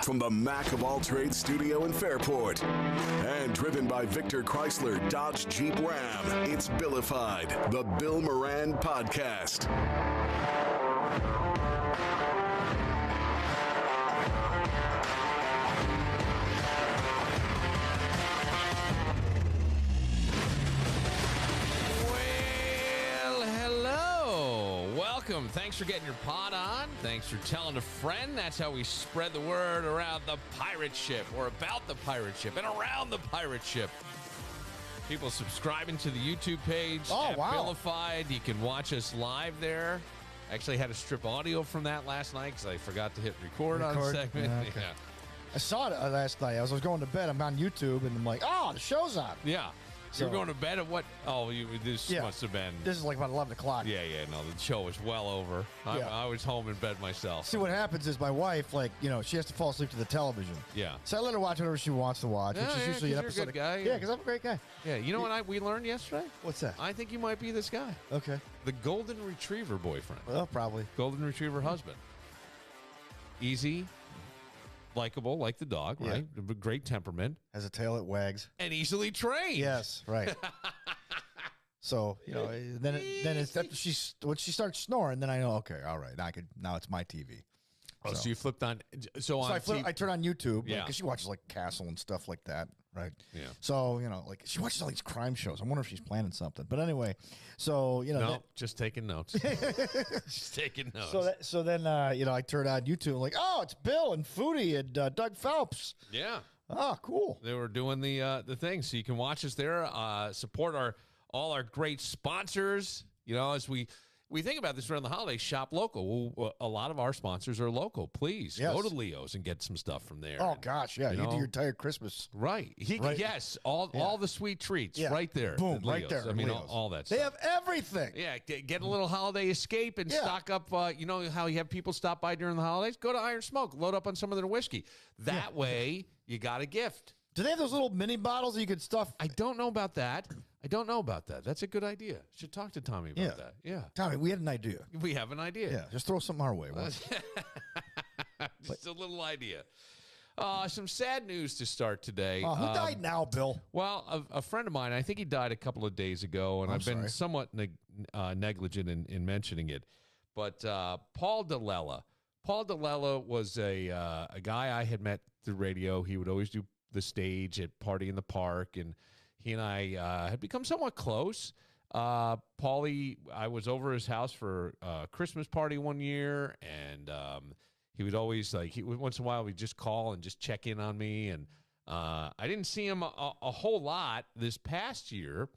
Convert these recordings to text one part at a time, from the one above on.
from the Mac of All Trades studio in Fairport. And driven by Victor Chrysler Dodge Jeep Ram, it's Billified, the Bill Moran Podcast. Thanks for getting your pod on. Thanks for telling a friend. That's how we spread the word around the pirate ship, or about the pirate ship, and around the pirate ship. People subscribing to the YouTube page at Billified. You can watch us live there. I actually had to strip audio from that last night because I forgot to hit record on the segment. Yeah, okay. I saw it last night. I was going to bed. I'm on YouTube, and I'm like, oh, the show's on. Yeah. So, you're going to bed at what? Oh, this must have been. This is like about 11 o'clock. Yeah, no, the show was well over. I was home in bed myself. See, what happens is my wife, she has to fall asleep to the television. Yeah. So I let her watch whatever she wants to watch, which is usually an episode. You're a good guy. Yeah, because I'm a great guy. Yeah, you know what we learned yesterday? What's that? I think you might be this guy. Okay. The golden retriever boyfriend. Well, probably. Golden retriever husband. Easy. Likable, like the dog, right? Great temperament. Has a tail that wags. And easily trained. Yes, right. So, then it's when she starts snoring, then I know, okay, all right, now it's my TV. Oh, so you flipped on. I turn on YouTube because she watches like Castle and stuff like that, right? Yeah. So she watches all these crime shows. I wonder if she's planning something. But anyway, so just taking notes. Just taking notes. So then I turn on YouTube and like, oh, it's Bill and Foodie and Doug Phelps. Yeah. Oh, cool. They were doing the thing, so you can watch us there. Support all our great sponsors. As we think about this around the holidays, shop local. Well, a lot of our sponsors are local. Please go to Leo's and get some stuff from there. Oh, gosh, yeah. You do your entire Christmas. Right. Yes, all the sweet treats right there. Boom, right there. I mean, all that stuff. They have everything. Yeah, get a little holiday escape and stock up. You know how you have people stop by during the holidays? Go to Iron Smoke. Load up on some of their whiskey. That way, you got a gift. Do they have those little mini bottles that you could stuff? I don't know about that. That's a good idea. Should talk to Tommy about that. Yeah. Tommy, we had an idea. We have an idea. Yeah, just throw something our way. Just a little idea. Some sad news to start today. Who died now, Bill? Well, a friend of mine, I think he died a couple of days ago, and I've been somewhat negligent in mentioning it. But Paul DeLella. Paul DeLella was a guy I had met through radio. He would always do the stage at Party in the Park, and he and I had become somewhat close. Paulie, I was over his house for a Christmas party one year, and he would always, once in a while, he'd just call and just check in on me. And I didn't see him a whole lot this past year,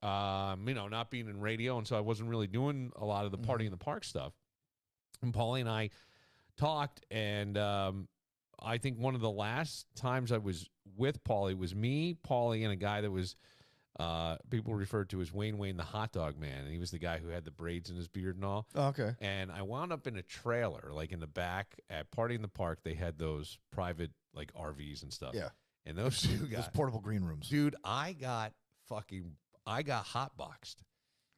not being in radio, and so I wasn't really doing a lot of the Party in the Park stuff. And Paulie and I talked, and I think one of the last times I was with Paulie was me, Paulie, and a guy that was people referred to as Wayne the hot dog man, and he was the guy who had the braids in his beard and all. Oh, okay. And I wound up in a trailer, like in the back at Party in the Park. They had those private RVs and stuff. Yeah. And those two guys, those portable green rooms. Dude, I got hotboxed.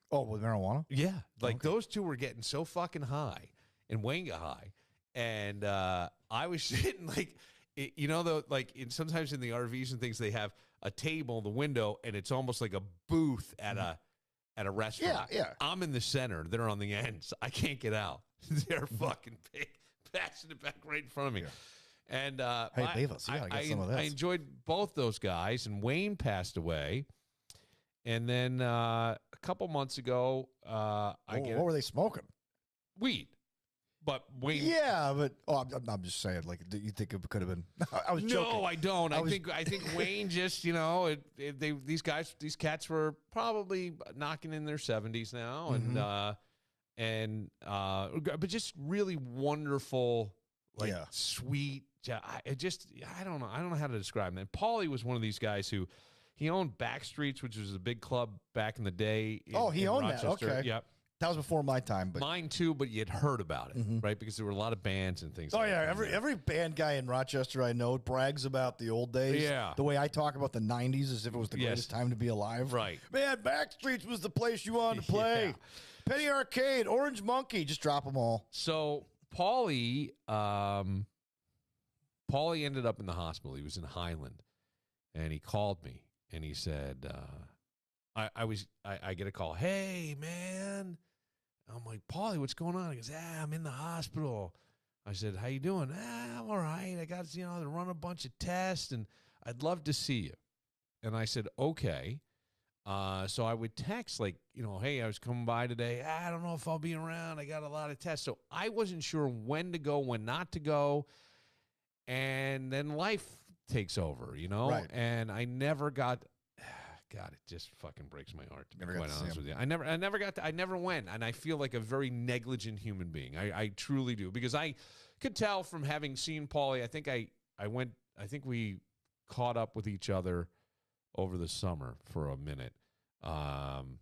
Oh, with marijuana? Yeah. Those two were getting so fucking high, and Wayne got high. And I was sitting sometimes in the RVs and things, they have a table in the window, and it's almost like a booth at a restaurant. Yeah. I'm in the center. They're on the ends. I can't get out. They're fucking big, passing it back right in front of me. Yeah. And hey, Davis, you gotta get some of this. I enjoyed both those guys, and Wayne passed away. And then a couple months ago, what were they smoking? Weed. But Wayne, I'm just saying. Do you think it could have been? I was joking. No, I don't. I think Wayne just, these cats were probably knocking in their 70s now, but just really wonderful, sweet. I don't know how to describe them. And Paulie was one of these guys who he owned Backstreets, which was a big club back in the day. He owned Rochester. that. Okay, yep. That was before my time, but mine too. But you had heard about it, right? Because there were a lot of bands and things. Oh yeah, every band guy in Rochester I know brags about the old days. Yeah, the way I talk about the '90s as if it was the greatest time to be alive. Right, man. Backstreets was the place you wanted to play. Yeah. Penny Arcade, Orange Monkey, just drop them all. So Paulie, Paulie ended up in the hospital. He was in Highland, and he called me, and he said, I get a call. Hey, man. I'm like, Paulie, what's going on? He goes, I'm in the hospital. I said, how you doing? I'm all right. I got, to run a bunch of tests, and I'd love to see you. And I said, okay. So I would text like, hey, I was coming by today. I don't know if I'll be around. I got a lot of tests. So I wasn't sure when to go, when not to go. And then life takes over, Right. And I never got, God, it just fucking breaks my heart, to be quite honest with you. I never went. And I feel like a very negligent human being. I truly do. Because I could tell from having seen Paulie, I think we caught up with each other over the summer for a minute. And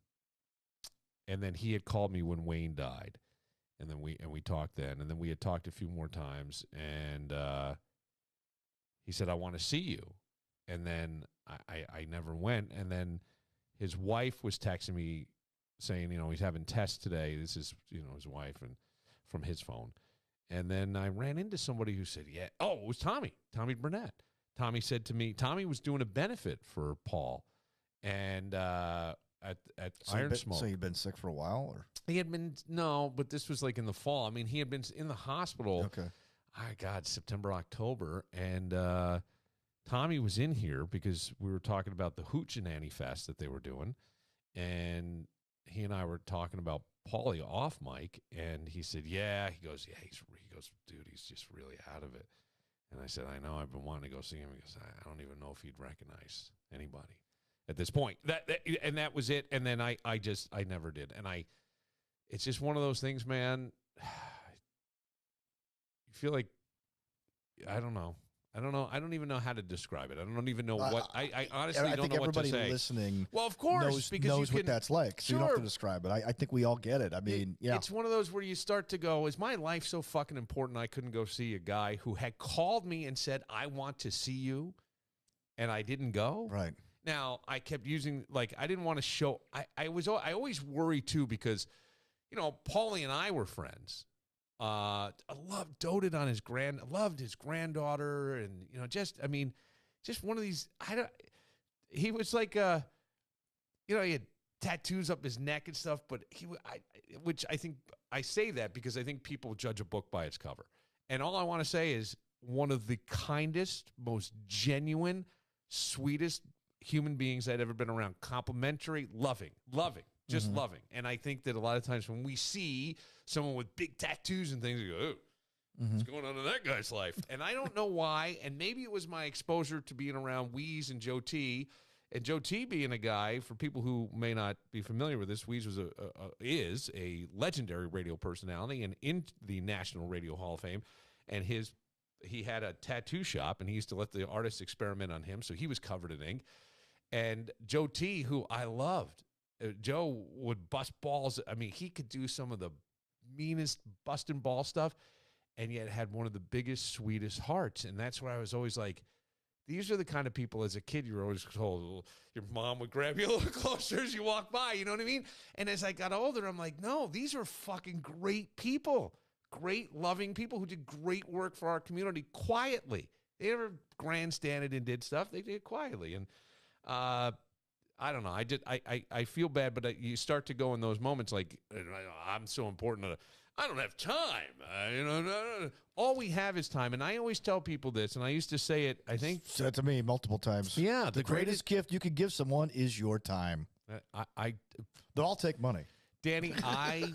then he had called me when Wayne died. And then we talked then. And then we had talked a few more times. And he said, I want to see you. And then I never went. And then his wife was texting me saying, he's having tests today. This is, his wife, and from his phone. And then I ran into somebody who said, yeah. Oh, it was Tommy Burnett. Tommy said to me, Tommy was doing a benefit for Paul. And at Iron Smoke. So you'd been sick for a while? Or? He had been, no, but this was like in the fall. I mean, he had been in the hospital. Okay. September, October. And Tommy was in here because we were talking about the Hoochie Fest that they were doing. And he and I were talking about Paulie off mic. And he said, yeah. He goes, dude, he's just really out of it. And I said, I know, I've been wanting to go see him. He goes, I don't even know if he'd recognize anybody at this point. And that was it. And then I never did. And it's just one of those things, man. You feel like, I don't know. I don't even know how to describe it. I don't even know what. I honestly don't know what to say. I think everybody listening, well, of course, knows what that's like. So you don't have to describe it. I think we all get it. I mean, it's one of those where you start to go, is my life so fucking important I couldn't go see a guy who had called me and said, I want to see you, and I didn't go? Right. Now, I kept using, I didn't want to show. I always worry, too, because, Paulie and I were friends. I doted on loved his granddaughter, and just one of these. He was like he had tattoos up his neck and stuff, but which I think I say that because I think people judge a book by its cover, and all I want to say is one of the kindest, most genuine, sweetest human beings I'd ever been around. Complimentary, loving. Just loving. And I think that a lot of times when we see someone with big tattoos and things, we go, what's going on in that guy's life? And I don't know why. And maybe it was my exposure to being around Weeze and Joe T. And Joe T being a guy, for people who may not be familiar with this, Weeze is a legendary radio personality and in the National Radio Hall of Fame. And he had a tattoo shop, and he used to let the artists experiment on him. So he was covered in ink. And Joe T, who I loved, Joe would bust balls. I mean, he could do some of the meanest busting ball stuff, and yet had one of the biggest, sweetest hearts. And that's where I was always like, these are the kind of people, as a kid, you're always told, your mom would grab you a little closer as you walk by, you know what I mean? And as I got older, I'm like, no, these are fucking great people, great, loving people who did great work for our community quietly. They never grandstanded and did stuff. They did it quietly. And I don't know. I feel bad, but you start to go in those moments like, I'm so important. I don't have time. All we have is time. And I always tell people this, and I used to say it, I think. Said to me multiple times. Yeah. The greatest gift you could give someone is your time. They'll all take money. Danny, I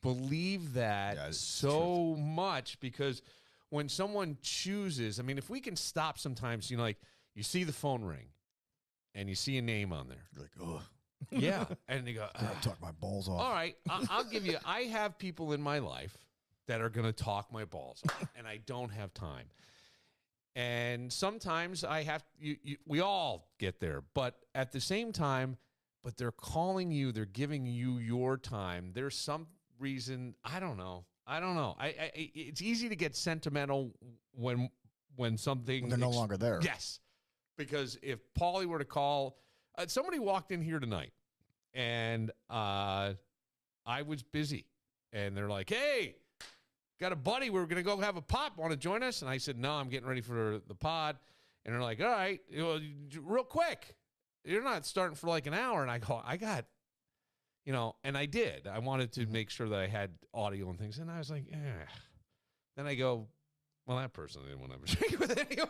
believe that so much, because when someone chooses, I mean, if we can stop sometimes, you see the phone ring. And you see a name on there. You're like, oh. Yeah. And you go, talk my balls off. All right. I'll give you, I have people in my life that are going to talk my balls off, and I don't have time. And sometimes I have, we all get there. But at the same time, they're calling you, they're giving you your time. There's some reason, I don't know. It's easy to get sentimental when something. When they're no longer there. Yes. Because if Paulie were to call, somebody walked in here tonight, and I was busy, and they're like, "Hey, got a buddy. We were going to go have a pop. Want to join us? And I said, no, I'm getting ready for the pod. And they're like, all right, real quick. You're not starting for like an hour. And I go, I got, and I did. I wanted to make sure that I had audio and things. And I was like, Then I go, well, that person I didn't want to have a drink with anyway.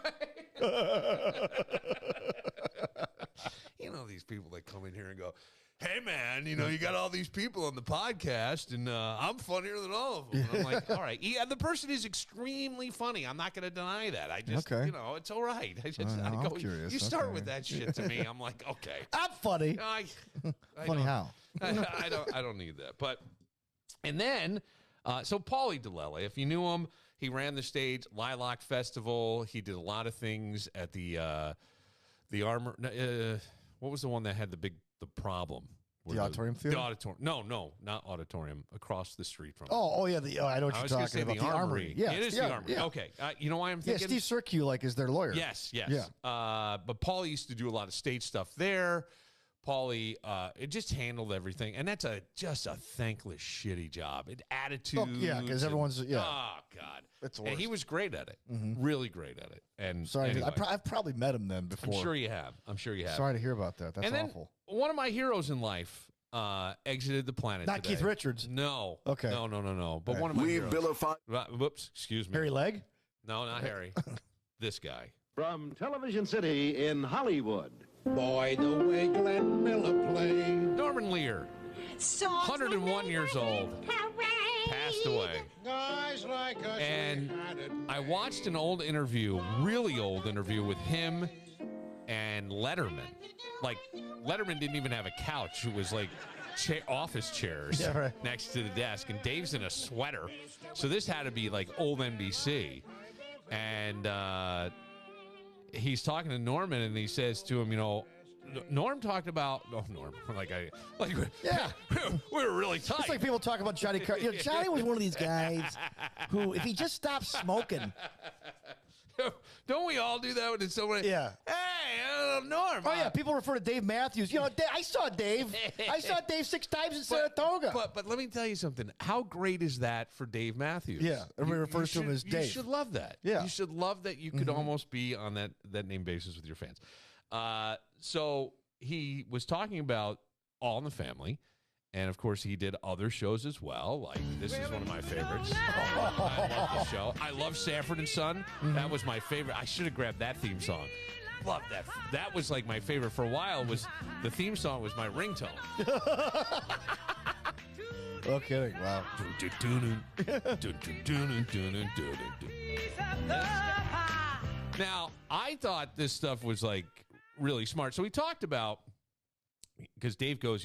These people that come in here and go, hey, man, you got all these people on the podcast, and I'm funnier than all of them. And I'm like, all right. Yeah, the person is extremely funny. I'm not going to deny that. I just, it's all right. I go, curious. You start with that shit to me. I'm like, okay. I'm funny. Funny how? I don't need that. But, and then, so Paulie DeLella, if you knew him, he ran the stage, Lilac Festival. He did a lot of things at the Armor. What was the one that had the problem? The Auditorium Theater? The Auditorium. No, not Auditorium. Across the street from it. Oh, yeah. I know what you're talking about. The Armory. Yeah, it is the Armory. Yeah. Okay. You know why I'm thinking? Yeah, Steve Sirku, is their lawyer. Yes. Yeah. But Paulie used to do a lot of stage stuff there. Paulie, it just handled everything. And that's just a thankless, shitty job. Attitude. Yeah, because everyone's, Oh, God. It's the worst. And he was great at it. Mm-hmm. Really great at it. And sorry, anyway, I've probably met him then before. I'm sure you have. Sorry to hear about that. That's awful. One of my heroes in life exited the planet Not today. Keith Richards. No. Okay. No. But one of my heroes. Billified. Whoops. Excuse me. Harry Legg? No, not Harry. This guy. From Television City in Hollywood. Boy, the way Glenn Miller played. Norman Lear. 101 years old. Passed away. And I watched an old interview, really old interview with him and Letterman. Like, Letterman didn't even have a couch. It was like office chairs next to the desk. And Dave's in a sweater. So this had to be like old NBC. And he's talking to Norman, and he says to him, Norm talked about Norm. We were really tight. It's like people talk about Johnny Carson. Johnny was one of these guys who, if he just stopped smoking. Don't we all do that when it's someone? Yeah. Hey, Norm. Oh, yeah. People refer to Dave Matthews. I saw Dave. I saw Dave 6 times in Saratoga. But let me tell you something. How great is that for Dave Matthews? Yeah. Everybody refers to him as Dave. You should love that. Yeah. You should love that you could almost be on that name basis with your fans. So he was talking about All in the Family. And, of course, he did other shows as well. Like, this is one of my favorites. I love the show. I love Sanford and Son. That was my favorite. I should have grabbed that theme song. Love that. That was, like, my favorite for a while. Was the theme song was my ringtone. No kidding. Wow. Now, I thought this stuff was, like, really smart. So we talked about, because Dave goes,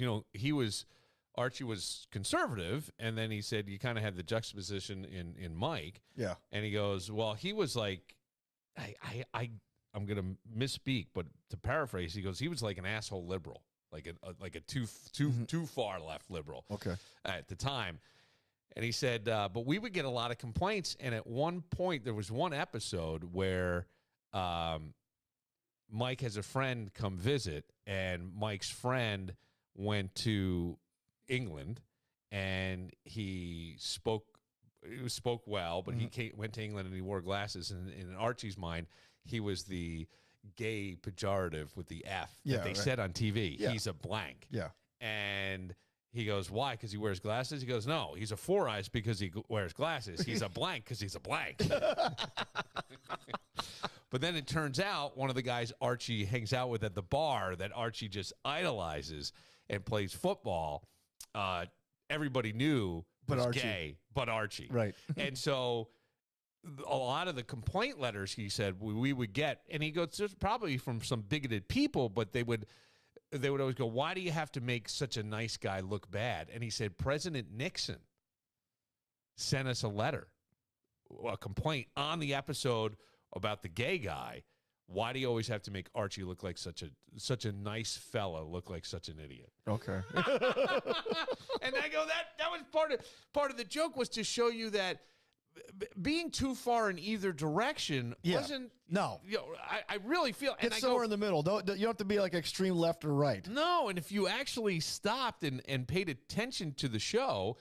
Archie was conservative, and then he said you kind of had the juxtaposition in Mike. Yeah. And he goes, well, he was like, I'm going to misspeak, but to paraphrase, he goes, he was like an asshole liberal, like a too far left liberal. Okay. At the time. And he said, but we would get a lot of complaints, and at one point, there was one episode where Mike has a friend come visit, and Mike's friend went to England, and he spoke well, but he went to England and he wore glasses, and in Archie's mind, he was the gay pejorative with the F that they said on TV. Yeah. He's a blank. Yeah. And he goes, why? Because he wears glasses? He goes, no, he's a four eyes because he wears glasses. He's a blank because he's a blank. But then it turns out one of the guys Archie hangs out with at the bar that Archie just idolizes and plays football, everybody knew was gay, but Archie. Right. And so a lot of the complaint letters, he said, we would get, and he goes, there's probably from some bigoted people, but they would always go, why do you have to make such a nice guy look bad? And he said, President Nixon sent us a letter, a complaint on the episode about the gay guy. Why do you always have to make Archie look like such a nice fella, look like such an idiot? Okay. And I go, that was part of the joke, was to show you that being too far in either direction wasn't. No. I really feel. Get somewhere in the middle. You don't have to be like extreme left or right. No, and if you actually stopped and paid attention to the show,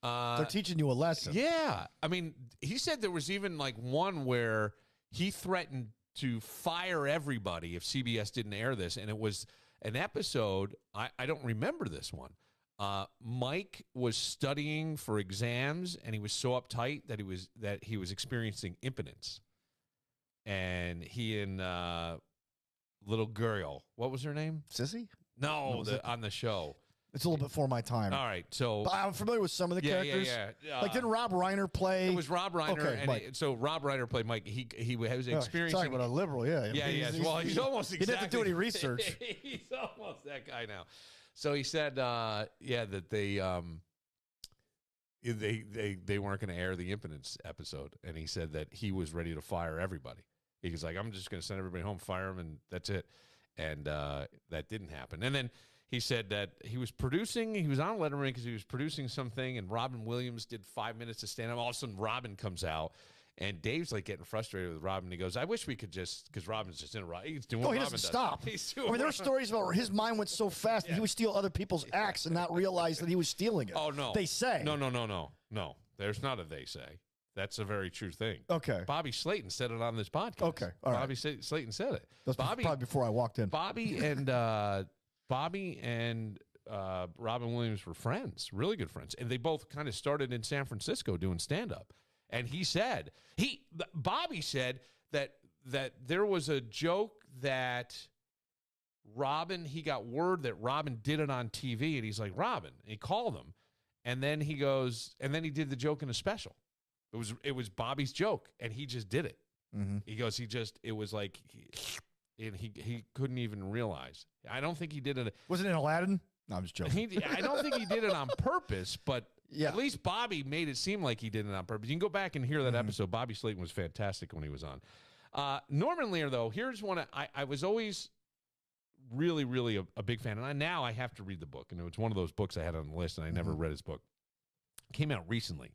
They're teaching you a lesson. Yeah. I mean, he said there was even like one where he threatened to fire everybody if CBS didn't air this. And it was an episode. I don't remember this one. Mike was studying for exams, and he was so uptight that he was experiencing impotence. And he and little girl, what was her name? Sissy? No, on the show. It's a little bit before my time. All right, so but I'm familiar with some of the characters. Yeah. Like, didn't Rob Reiner play? It was Rob Reiner, okay, so Rob Reiner played Mike. He was experiencing. Talking about a liberal, yeah. He's almost exactly. He didn't have to do any research. He's almost that guy now. So he said, that they weren't going to air the impotence episode, and he said that he was ready to fire everybody. He was like, I'm just going to send everybody home, fire them, and that's it. And that didn't happen. And then he said that he was on Letterman because he was producing something, and Robin Williams did 5 minutes to stand up. All of a sudden, Robin comes out, and Dave's like getting frustrated with Robin. He goes, I wish we could just, because Robin's just in a rut. He's doing what he Robin doesn't does. stop. He's doing there are stories about where his mind went so fast that he would steal other people's acts and not realize that he was stealing it. Oh, no. They say. No. There's not a they say. That's a very true thing. Okay. Bobby Slayton said it on this podcast. Okay. All right. Bobby Slayton said it. That's probably before I walked in. Bobby and Robin Williams were friends, really good friends. And they both kind of started in San Francisco doing stand-up. And Bobby said that there was a joke that he got word that Robin did it on TV, and he's like, Robin, and he called him. And then he did the joke in a special. It was Bobby's joke, and he just did it. Mm-hmm. He goes, it was like, and he couldn't even realize. I don't think he did it. Wasn't it Aladdin? No, I'm just joking. I don't think he did it on purpose, but yeah. At least Bobby made it seem like he did it on purpose. You can go back and hear that episode. Bobby Slayton was fantastic when he was on. Norman Lear, though, here's one. I was always really, really a big fan, and now I have to read the book. And it was one of those books I had on the list, and I never read his book. It came out recently.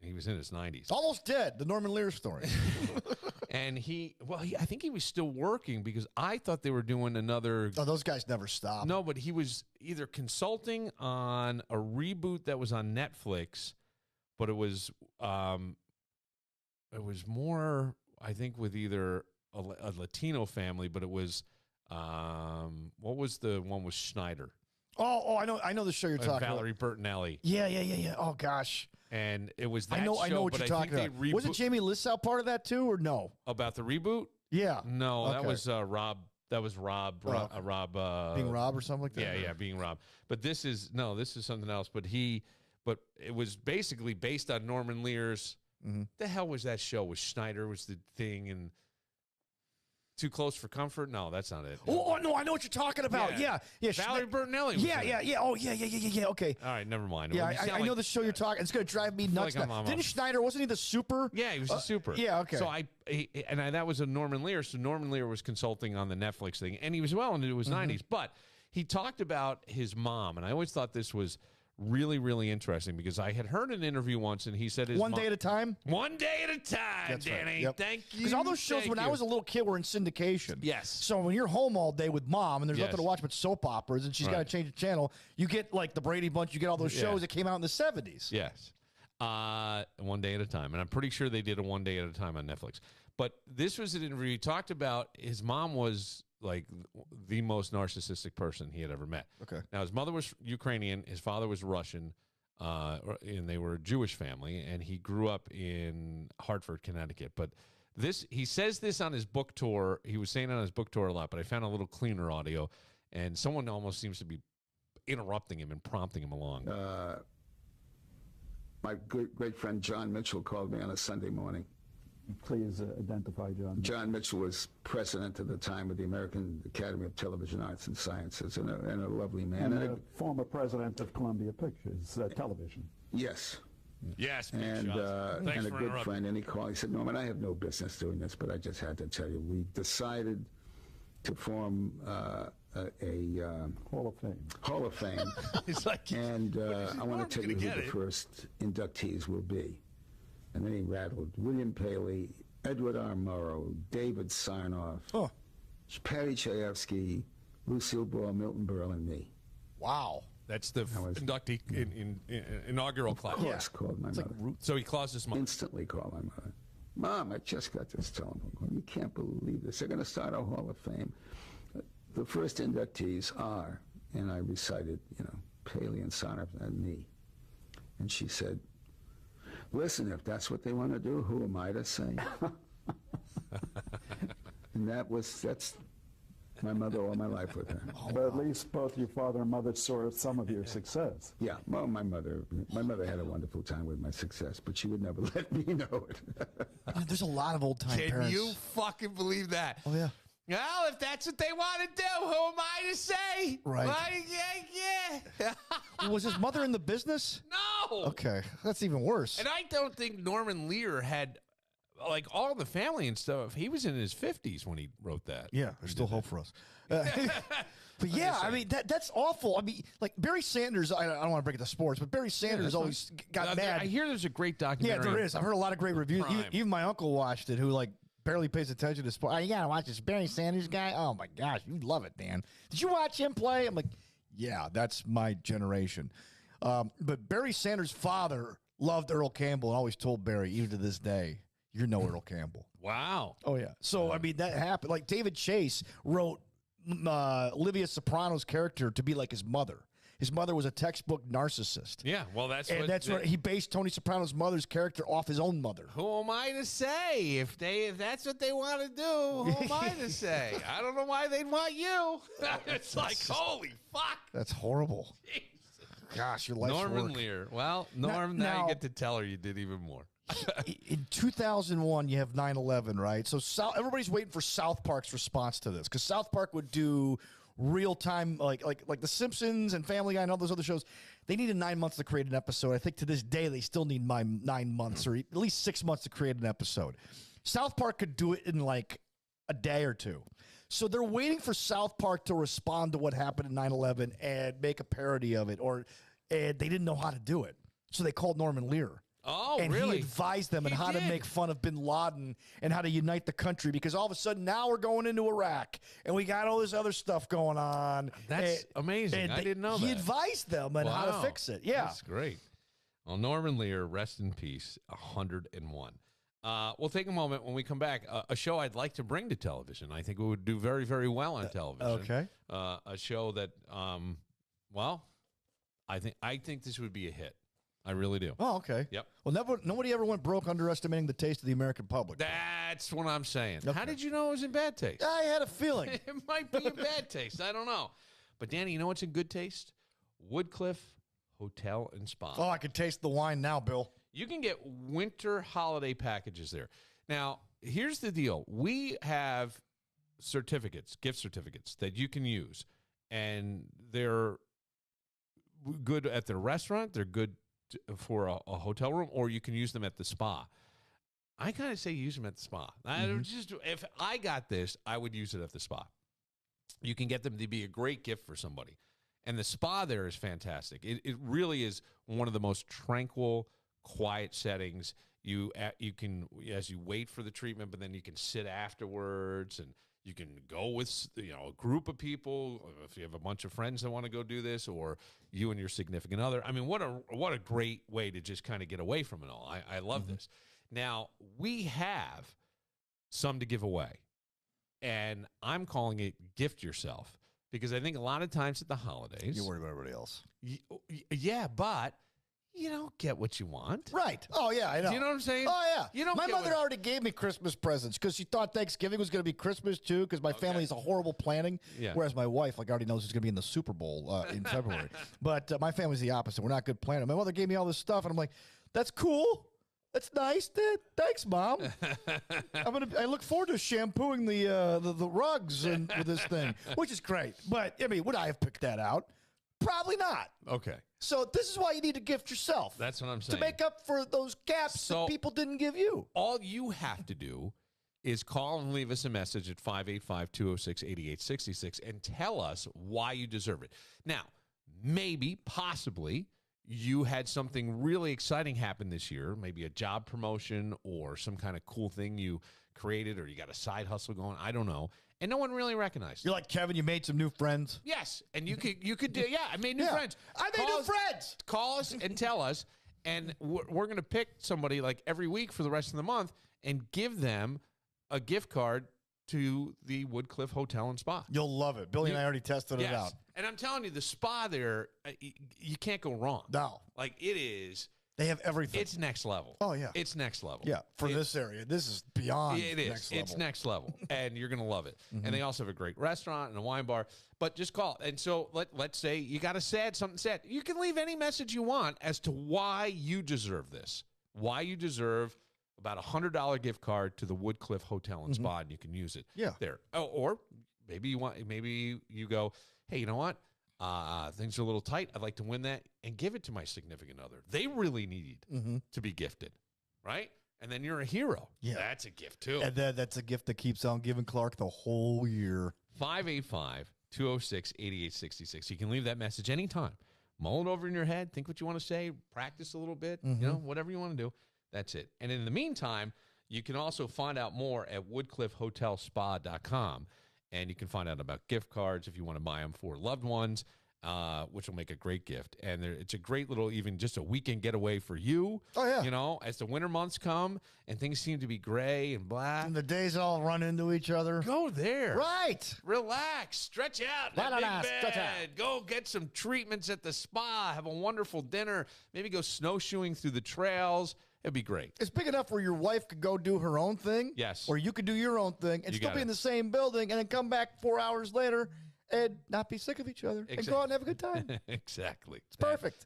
He was in his 90s. It's almost dead, the Norman Lear story. And I think he was still working because I thought they were doing another. Oh, those guys never stop. No, but he was either consulting on a reboot that was on Netflix, but it was more, I think, with either a Latino family, but it was, what was the one with Schneider? Oh, I know the show you're talking Valerie about. Bertinelli. Yeah. Oh, gosh. And it was that I know what you're talking about. Wasn't Jamie Lissow part of that too, or no? About the reboot? Yeah. No, okay. that was Rob. That was Rob. Rob. Being Rob or something like that. Yeah, being Rob. But this is something else. But it was basically based on Norman Lear's. Mm-hmm. The hell was that show? Was Schneider was the thing and Too Close for Comfort? No, that's not it. Oh no, I know what you're talking about. Yeah. Valerie Bertinelli. Was yeah. Oh yeah. Okay. All right, never mind. Yeah, I know the show you're talking. It's gonna drive me nuts. Didn't Schneider? Wasn't he the super? Yeah, he was the super. Yeah. Okay. So that was a Norman Lear. So Norman Lear was consulting on the Netflix thing, and he was well into his 90s. But he talked about his mom, and I always thought this was really, really interesting because I had heard an interview once, and he said his One day at a time. One day at a time, That's Danny. Right. Yep. Thank you. Because all those shows when I was a little kid were in syndication. Yes. So when you're home all day with mom and there's nothing to watch but soap operas, and she's got to change the channel, you get like the Brady Bunch. You get all those shows that came out in the 70s. Yes. One day at a time, and I'm pretty sure they did a one day at a time on Netflix. But this was an interview. He talked about his mom was like the most narcissistic person he had ever met. Okay. Now his mother was Ukrainian, his father was Russian. And they were a Jewish family, and he grew up in Hartford, Connecticut. But he says this on his book tour. He was saying it on his book tour a lot, but I found a little cleaner audio, and someone almost seems to be interrupting him and prompting him along. My great friend John Mitchell called me on a Sunday morning. Please identify John. John Mitchell was president at the time of the American Academy of Television Arts and Sciences, and a lovely man. And a former president of Columbia Pictures Television. Yes. Yes, and a good friend. And he called. He said, "Norman, I have no business doing this, but I just had to tell you, we decided to form a Hall of Fame. Hall of Fame. He's like, and I want to tell you who the first inductees will be." And then he rattled William Paley, Edward R. Murrow, David Sarnoff, Patty Chayefsky, Lucille Ball, Milton Berle, and me. Wow. That's the inductee in inaugural class. Of course, called my mother. So he calls his mom. Instantly called my mother. Mom, I just got this telephone call. You can't believe this. They're going to start a Hall of Fame. The first inductees are, and I recited, Paley and Sonner and me. And she said, listen, if that's what they want to do, who am I to say? And that's my mother all my life with her. But at least both your father and mother saw some of your success. Yeah, well, my mother had a wonderful time with my success, but she would never let me know it. There's a lot of old-time Can parents. you fucking believe that? Oh, yeah. Well, if that's what they want to do, who am I to say? Right. Like, yeah. Was his mother in the business? No. Okay, that's even worse. And I don't think Norman Lear had, like, all the family and stuff. He was in his 50s when he wrote that. Yeah, there's still hope for us. But yeah, I mean, that's awful. I mean, like Barry Sanders, I don't want to break it to sports, but Barry Sanders always got mad. I hear there's a great documentary. Yeah, there is. I've heard a lot of great reviews. Prime. Even my uncle watched it, who, like, barely pays attention to sport. You gotta watch this Barry Sanders guy. Oh my gosh, you love it, Dan. Did you watch him play? I'm like, yeah, that's my generation. But Barry Sanders' father loved Earl Campbell and always told Barry, even to this day, you're no Earl Campbell. Wow. Oh yeah. So I mean, that happened. Like David Chase wrote Olivia Soprano's character to be like his mother. His mother was a textbook narcissist. Yeah, well, that's what he based Tony Soprano's mother's character off his own mother. Who am I to say? If that's what they want to do, who am I to say? I don't know why they'd want you. It's like, holy fuck. That's horrible. Jesus. Gosh, your life's Norman work. Lear. Well, Norm, now you get to tell her you did even more. In 2001, you have 9/11, right? So everybody's waiting for South Park's response to this, because South Park would do real time, like The Simpsons and Family Guy and all those other shows. They needed 9 months to create an episode. I think to this day they still need 9 months or at least 6 months to create an episode. South Park could do it in like a day or two. So they're waiting for South Park to respond to what happened in 9/11 and make a parody of it, and they didn't know how to do it. So they called Norman Lear. Oh, and really? he advised them on how to make fun of bin Laden and how to unite the country, because all of a sudden now we're going into Iraq and we got all this other stuff going on. That's amazing. I didn't know that. He advised them on how to fix it. Yeah. That's great. Well, Norman Lear, rest in peace, 101. We'll take a moment when we come back. A show I'd like to bring to television. I think it would do very, very well on television. Okay. A show that, well, I think this would be a hit. I really do. Oh, okay. Yep. Well, nobody ever went broke underestimating the taste of the American public. That's what I'm saying. Okay. How did you know it was in bad taste? I had a feeling. It might be in bad taste. I don't know. But, Danny, you know what's in good taste? Woodcliff Hotel and Spa. Oh, I can taste the wine now, Bill. You can get winter holiday packages there. Now, here's the deal. We have certificates, gift certificates that you can use. And they're good at the restaurant. They're good for a hotel room, or you can use them at the spa. I kind of say use them at the spa. If I got this, I would use it at the spa. You can get them to be a great gift for somebody. And the spa there is fantastic. It really is one of the most tranquil, quiet settings. You can, as you wait for the treatment, but then you can sit afterwards, and you can go with a group of people. If you have a bunch of friends that want to go do this, or you and your significant other. I mean, what a great way to just kind of get away from it all. I love this. Now, we have some to give away, and I'm calling it Gift Yourself, because I think a lot of times at the holidays, you worry about everybody else. Yeah, but you don't get what you want. Right. Oh, yeah, I know. Do you know what I'm saying? Oh, yeah. You don't. My mother already gave me Christmas presents because she thought Thanksgiving was going to be Christmas, too, because my family is a horrible planning, whereas my wife, already knows she's going to be in the Super Bowl in February. But my family's the opposite. We're not good planning. My mother gave me all this stuff, and I'm like, that's cool. That's nice. Thanks, Mom. I look forward to shampooing the rugs with this thing, which is great. But, I mean, would I have picked that out? Probably not. Okay. So this is why you need to gift yourself. That's what I'm saying. To make up for those gaps that people didn't give you. All you have to do is call and leave us a message at 585-206-8866 and tell us why you deserve it. Now, maybe, possibly, you had something really exciting happen this year, maybe a job promotion or some kind of cool thing you created or you got a side hustle going. I don't know. And no one really recognized You're like Kevin. You made some new friends. Yes, and you could do. Yeah, I made new friends. I made new friends. Call us and tell us, and we're going to pick somebody like every week for the rest of the month and give them a gift card to the Woodcliff Hotel and Spa. You'll love it. Billy and I already tested it out. And I'm telling you, the spa there, you can't go wrong. No, like it is. They have everything. It's next level. Oh, yeah. It's next level. Yeah, for this area. This is beyond It is. next level. It's next level, and you're going to love it. And they also have a great restaurant and a wine bar. But just call. And so let's say you got something sad. You can leave any message you want as to why you deserve this, why you deserve about $100 gift card to the Woodcliff Hotel and Spa, and you can use it there. Oh, or maybe you go, hey, you know what? Things are a little tight. I'd like to win that and give it to my significant other. They really need to be gifted, right? And then you're a hero. Yeah. That's a gift, too. And that's a gift that keeps on giving Clark the whole year. 585-206-8866. You can leave that message anytime. Mull it over in your head. Think what you want to say. Practice a little bit. You know, whatever you want to do. That's it. And in the meantime, you can also find out more at woodcliffhotelspa.com. And you can find out about gift cards if you want to buy them for loved ones, which will make a great gift. And it's a great little, even just a weekend getaway for you. Oh, yeah. You know, as the winter months come and things seem to be gray and black. And the days all run into each other. Go there. Right. Relax. Stretch out. In that big bed. Go get some treatments at the spa. Have a wonderful dinner. Maybe go snowshoeing through the trails. It'd be great. It's big enough where your wife could go do her own thing. Yes. Or you could do your own thing and still be in the same building and then come back 4 hours later and not be sick of each other and go out and have a good time. Exactly. It's perfect.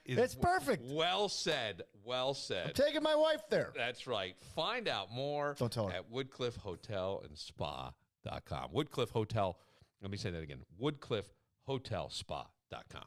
It's perfect. Well said. Well said. I'm taking my wife there. That's right. Find out more at woodcliffhotelandspa.com. Woodcliff Hotel. Let me say that again. woodcliffhotelspa.com.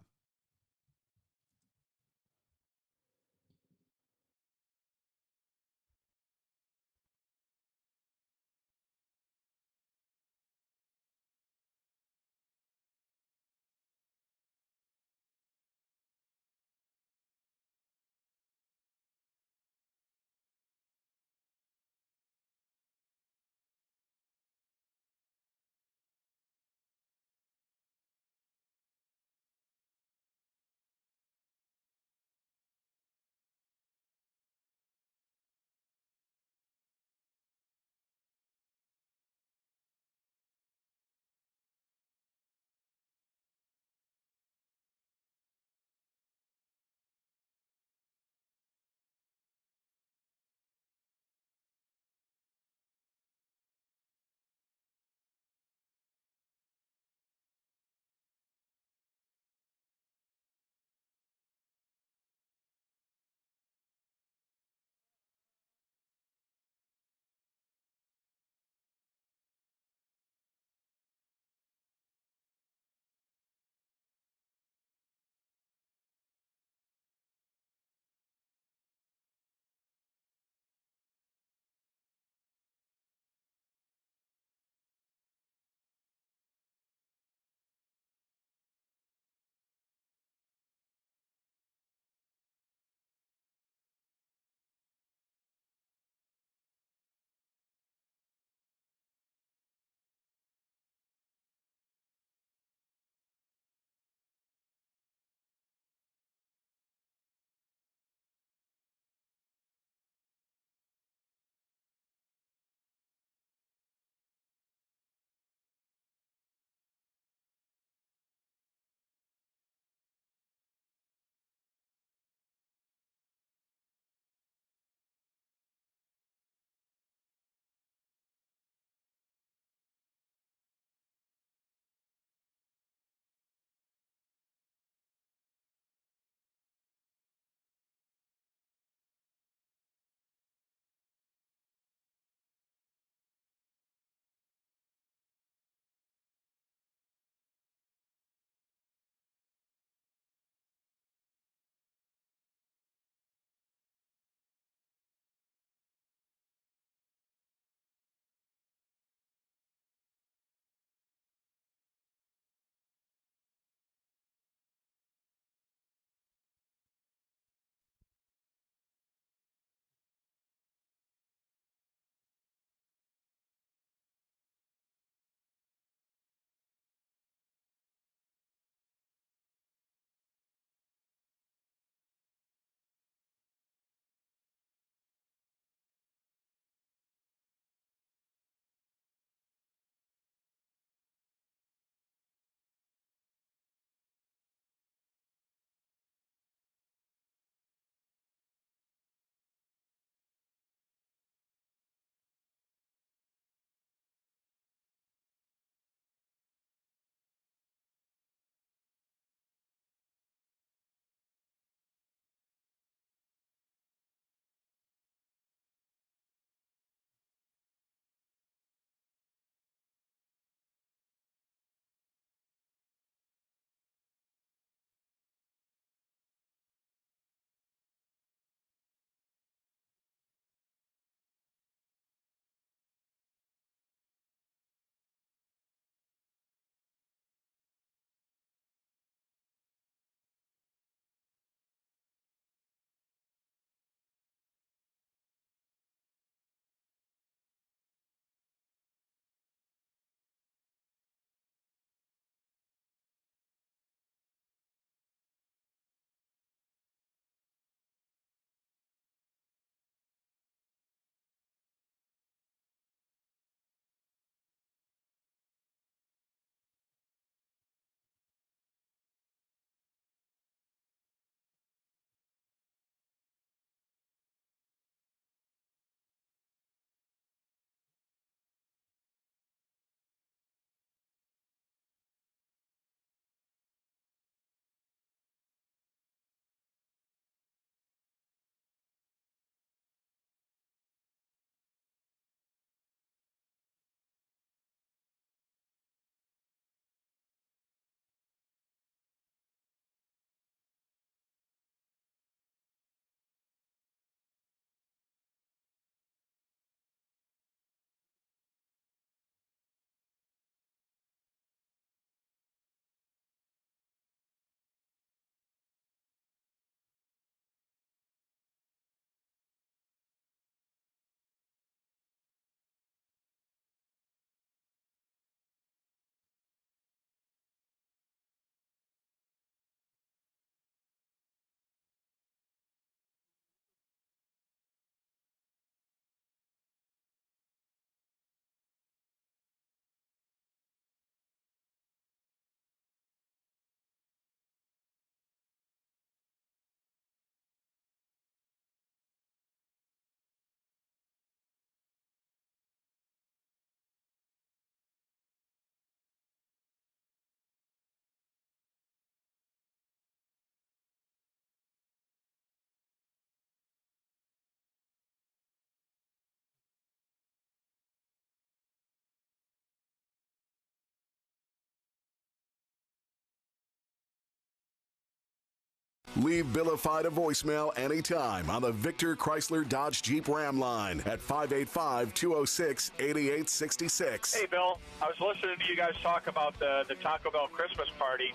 Leave Billified a voicemail anytime on the Victor Chrysler Dodge Jeep Ram line at 585-206-8866. Hey, Bill. I was listening to you guys talk about the Taco Bell Christmas party.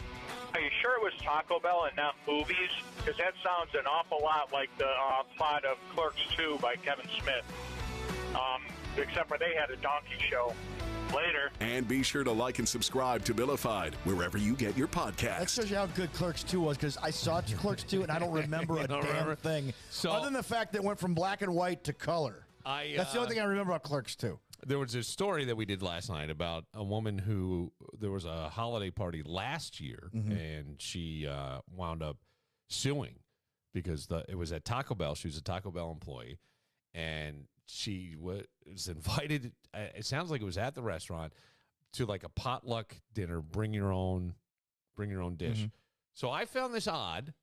Are you sure it was Taco Bell and not movies? Because that sounds an awful lot like the plot of Clerks 2 by Kevin Smith. Except for they had a donkey show. Later. And be sure to like and subscribe to Billified wherever you get your podcasts. That shows you how good Clerks 2 was, because I saw Clerks 2 and I don't remember a damn thing. So, other than the fact that it went from black and white to color. That's the only thing I remember about Clerks 2. There was a story that we did last night about a woman who, there was a holiday party last year, and she wound up suing because it was at Taco Bell. She was a Taco Bell employee, and she was invited, it sounds like it was at the restaurant, to like a potluck dinner, bring your own dish. So I found this odd,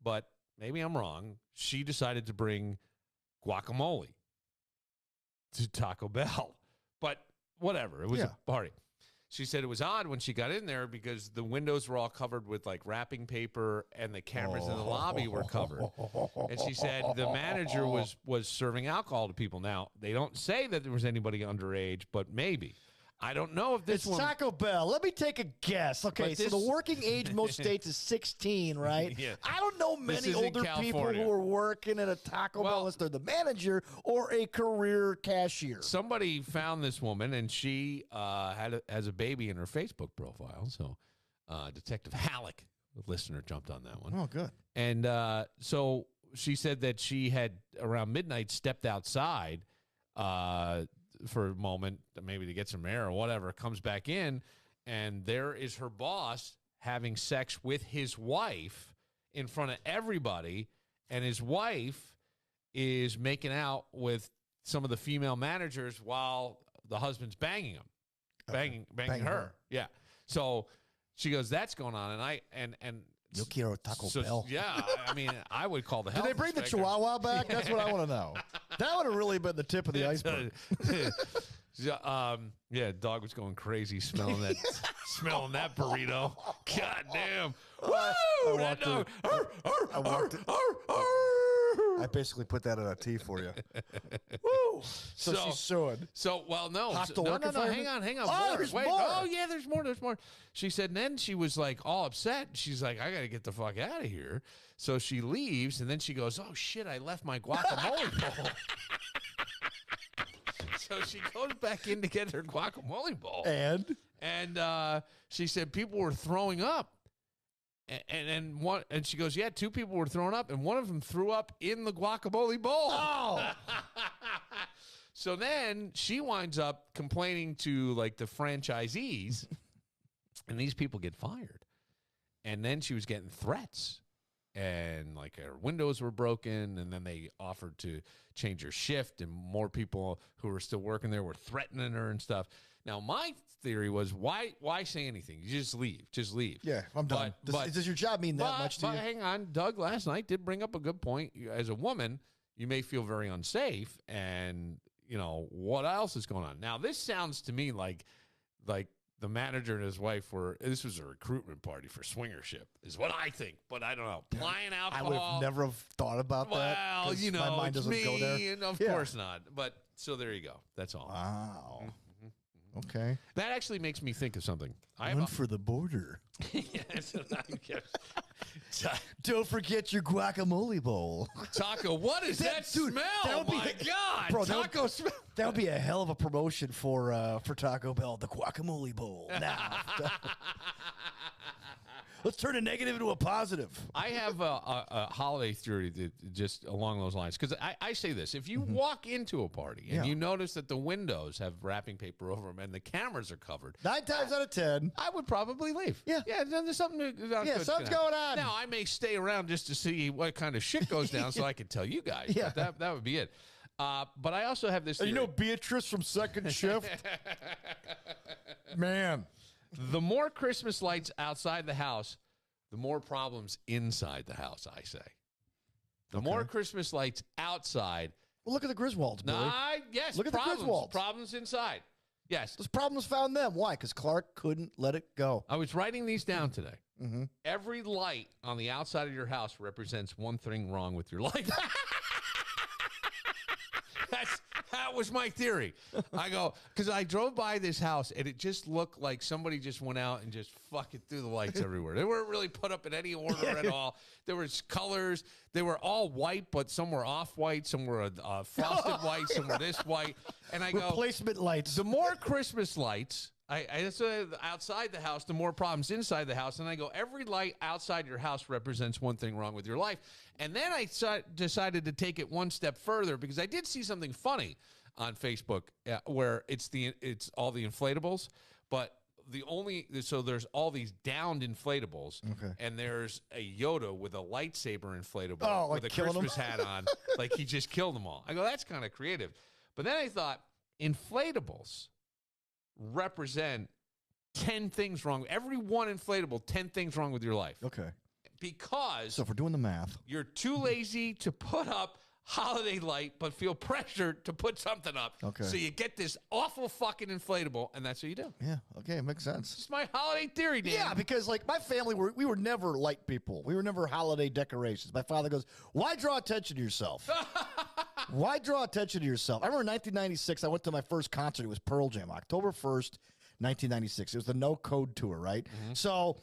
but maybe I'm wrong. She decided to bring guacamole to Taco Bell. But whatever, it was a party. She said it was odd when she got in there because the windows were all covered with like wrapping paper and the cameras in the lobby were covered. And she said the manager was serving alcohol to people. Now, they don't say that there was anybody underage, but maybe. I don't know if this It's Taco Bell. Let me take a guess. Okay, so the working age in most states is 16, right? Yeah. I don't know many older people who are working at a Taco Bell unless they're the manager or a career cashier. Somebody found this woman, and she has a baby in her Facebook profile. So Detective Halleck, the listener, jumped on that one. Oh, good. And so she said that she had, around midnight, stepped outside for a moment, maybe to get some air or whatever, comes back in, and there is her boss having sex with his wife in front of everybody, and his wife is making out with some of the female managers while the husband's banging him, banging her. Yeah. So she goes, that's going on, and Yo quiero Taco Bell. Yeah, I mean, I would call the health Did they bring inspector. the Chihuahua back? That's what I want to know. That would have really been the tip of the iceberg. Yeah, dog was going crazy smelling that burrito. God damn. Woo! That dog. I basically put that on a T for you. Woo! So she's suing. So, well, no. Hostile no, work no, environment? hang on. Oh, More. there's Wait. more. Oh, yeah, there's more. She said, and then she was like all upset. She's like, I got to get the fuck out of here. So she leaves, and then she goes, oh, shit, I left my guacamole bowl. So she goes back in to get her guacamole bowl. And she said people were throwing up. And she goes, yeah, two people were throwing up, and one of them threw up in the guacamole bowl. Oh. So then she winds up complaining to like the franchisees, and these people get fired. And then she was getting threats, and like her windows were broken, and then they offered to change her shift, and more people who were still working there were threatening her and stuff. Now, my theory was, why say anything? You just leave. Yeah, I'm done. Does your job mean that much to you? But hang on, Doug last night did bring up a good point. As a woman, you may feel very unsafe, and you know what else is going on. Now, this sounds to me like the manager and his wife this was a recruitment party for swingership, is what I think. But I don't know. Applying alcohol. I would have never thought about that. Well, you know, my mind it's doesn't me, go there. and of course not. But so there you go. That's all. Wow. Okay. That actually makes me think of something. One for the border. Yes, Don't forget your guacamole bowl. Taco, what is that dude, smell? that would be- My God. Bro, Taco smell. That would be a hell of a promotion for Taco Bell, the guacamole bowl. Now, let's turn a negative into a positive. I have a holiday theory that just along those lines. Because I say this. If you walk into a party and you notice that the windows have wrapping paper over them and the cameras are covered, 9 times out of 10, I would probably leave. Yeah. Yeah, there's something something's going on. Now, I may stay around just to see what kind of shit goes down so I can tell you guys. Yeah. But that would be it. But I also have this theory. You know Beatrice from Second Shift? Man. The more Christmas lights outside the house, the more problems inside the house, I say. The more Christmas lights outside. Well, look at the Griswolds, Billy. Yes, Look at the Griswolds. Problems inside. Yes. Those problems found them. Why? Because Clark couldn't let it go. I was writing these down today. every light on the outside of your house represents one thing wrong with your life. That was my theory. I go, because I drove by this house, and it just looked like somebody just went out and just fucking threw the lights everywhere. They weren't really put up in any order at all. There was colors. They were all white, but some were off-white, some were frosted white, some were this white. And I go, replacement lights. The more Christmas lights, I said outside the house, the more problems inside the house. And I go, every light outside your house represents one thing wrong with your life. And then I decided to take it one step further, because I did see something funny on Facebook where it's all the inflatables, but so there's all these downed inflatables, and there's a Yoda with a lightsaber inflatable with a Christmas hat on, like he just killed them all. I go, that's kind of creative. But then I thought, inflatables represent 10 things wrong. Every one inflatable, 10 things wrong with your life. Okay. Because so if we're doing the math, you're too lazy to put up holiday light, but feel pressured to put something up. Okay. So you get this awful fucking inflatable, and that's what you do. Yeah. Okay. It makes sense. It's my holiday theory, Dan. Yeah, because like my family, we were never light people. We were never holiday decorations. My father goes, "Why draw attention to yourself? Why draw attention to yourself?" I remember in 1996, I went to my first concert. It was Pearl Jam, October 1st, 1996. It was the No Code tour, right? So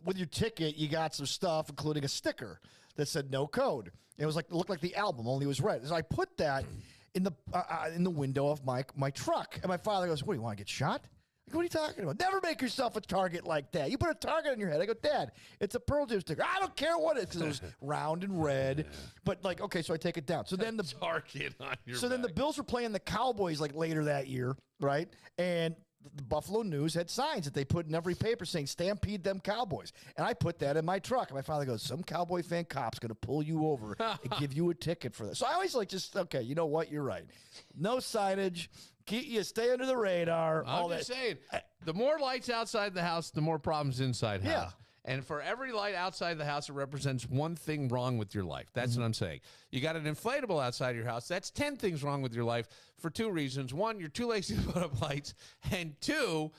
with your ticket, you got some stuff, including a sticker that said No Code. It was like, it looked like the album, only it was red. So I put that in the window of my truck, and my father goes, "What, do you want to get shot?" I go, "What are you talking about? Never make yourself a target like that. You put a target on your head." I go, "Dad, it's a Pearl Jam sticker." "I don't care what it is," because it was round and red. But like, okay, so I take it down. So then the target on your So then the Bills were playing the Cowboys like later that year, right? And the Buffalo News had signs that they put in every paper saying "Stampede them Cowboys," and I put that in my truck. And my father goes, "Some Cowboy fan cop's going to pull you over and give you a ticket for this." So I always like, just okay, you know what? You're right. No signage. You stay under the radar. I'm just saying, the more lights outside the house, the more problems inside house. Yeah. And for every light outside the house, it represents one thing wrong with your life. That's what I'm saying. You got an inflatable outside your house. That's 10 things wrong with your life for two reasons. One, you're too lazy to put up lights. And two,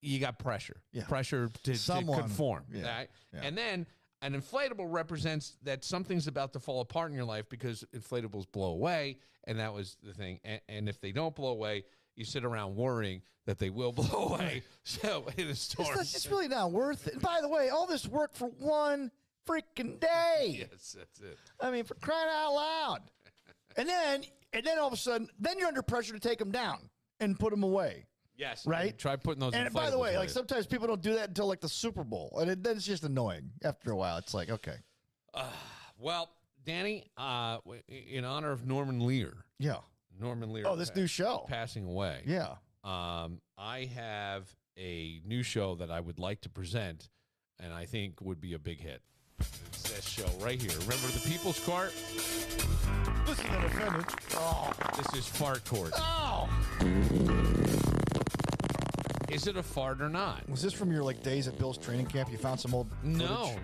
you got pressure. Yeah. Pressure to conform. Yeah. Right? Yeah. And then an inflatable represents that something's about to fall apart in your life because inflatables blow away. And that was the thing. And if they don't blow away, you sit around worrying that they will blow away. So in a storm, it's really not worth it. And by the way, all this work for one freaking day. Yes, that's it. I mean, for crying out loud. And then all of a sudden, then you're under pressure to take them down and put them away. Yes, right. Try putting those. And by the way, like sometimes people don't do that until like the Super Bowl, and then it's just annoying. After a while, it's like, okay. Well, Danny, in honor of Norman Lear. Yeah. Norman Lear. Oh, this new show. Passing away. Yeah. I have a new show that I would like to present, and I think would be a big hit. It's this show right here. Remember the People's Court? This is an offended. Oh. This is Fart Court. Oh. Is it a fart or not? Was this from your like days at Bill's training camp? You found some old No.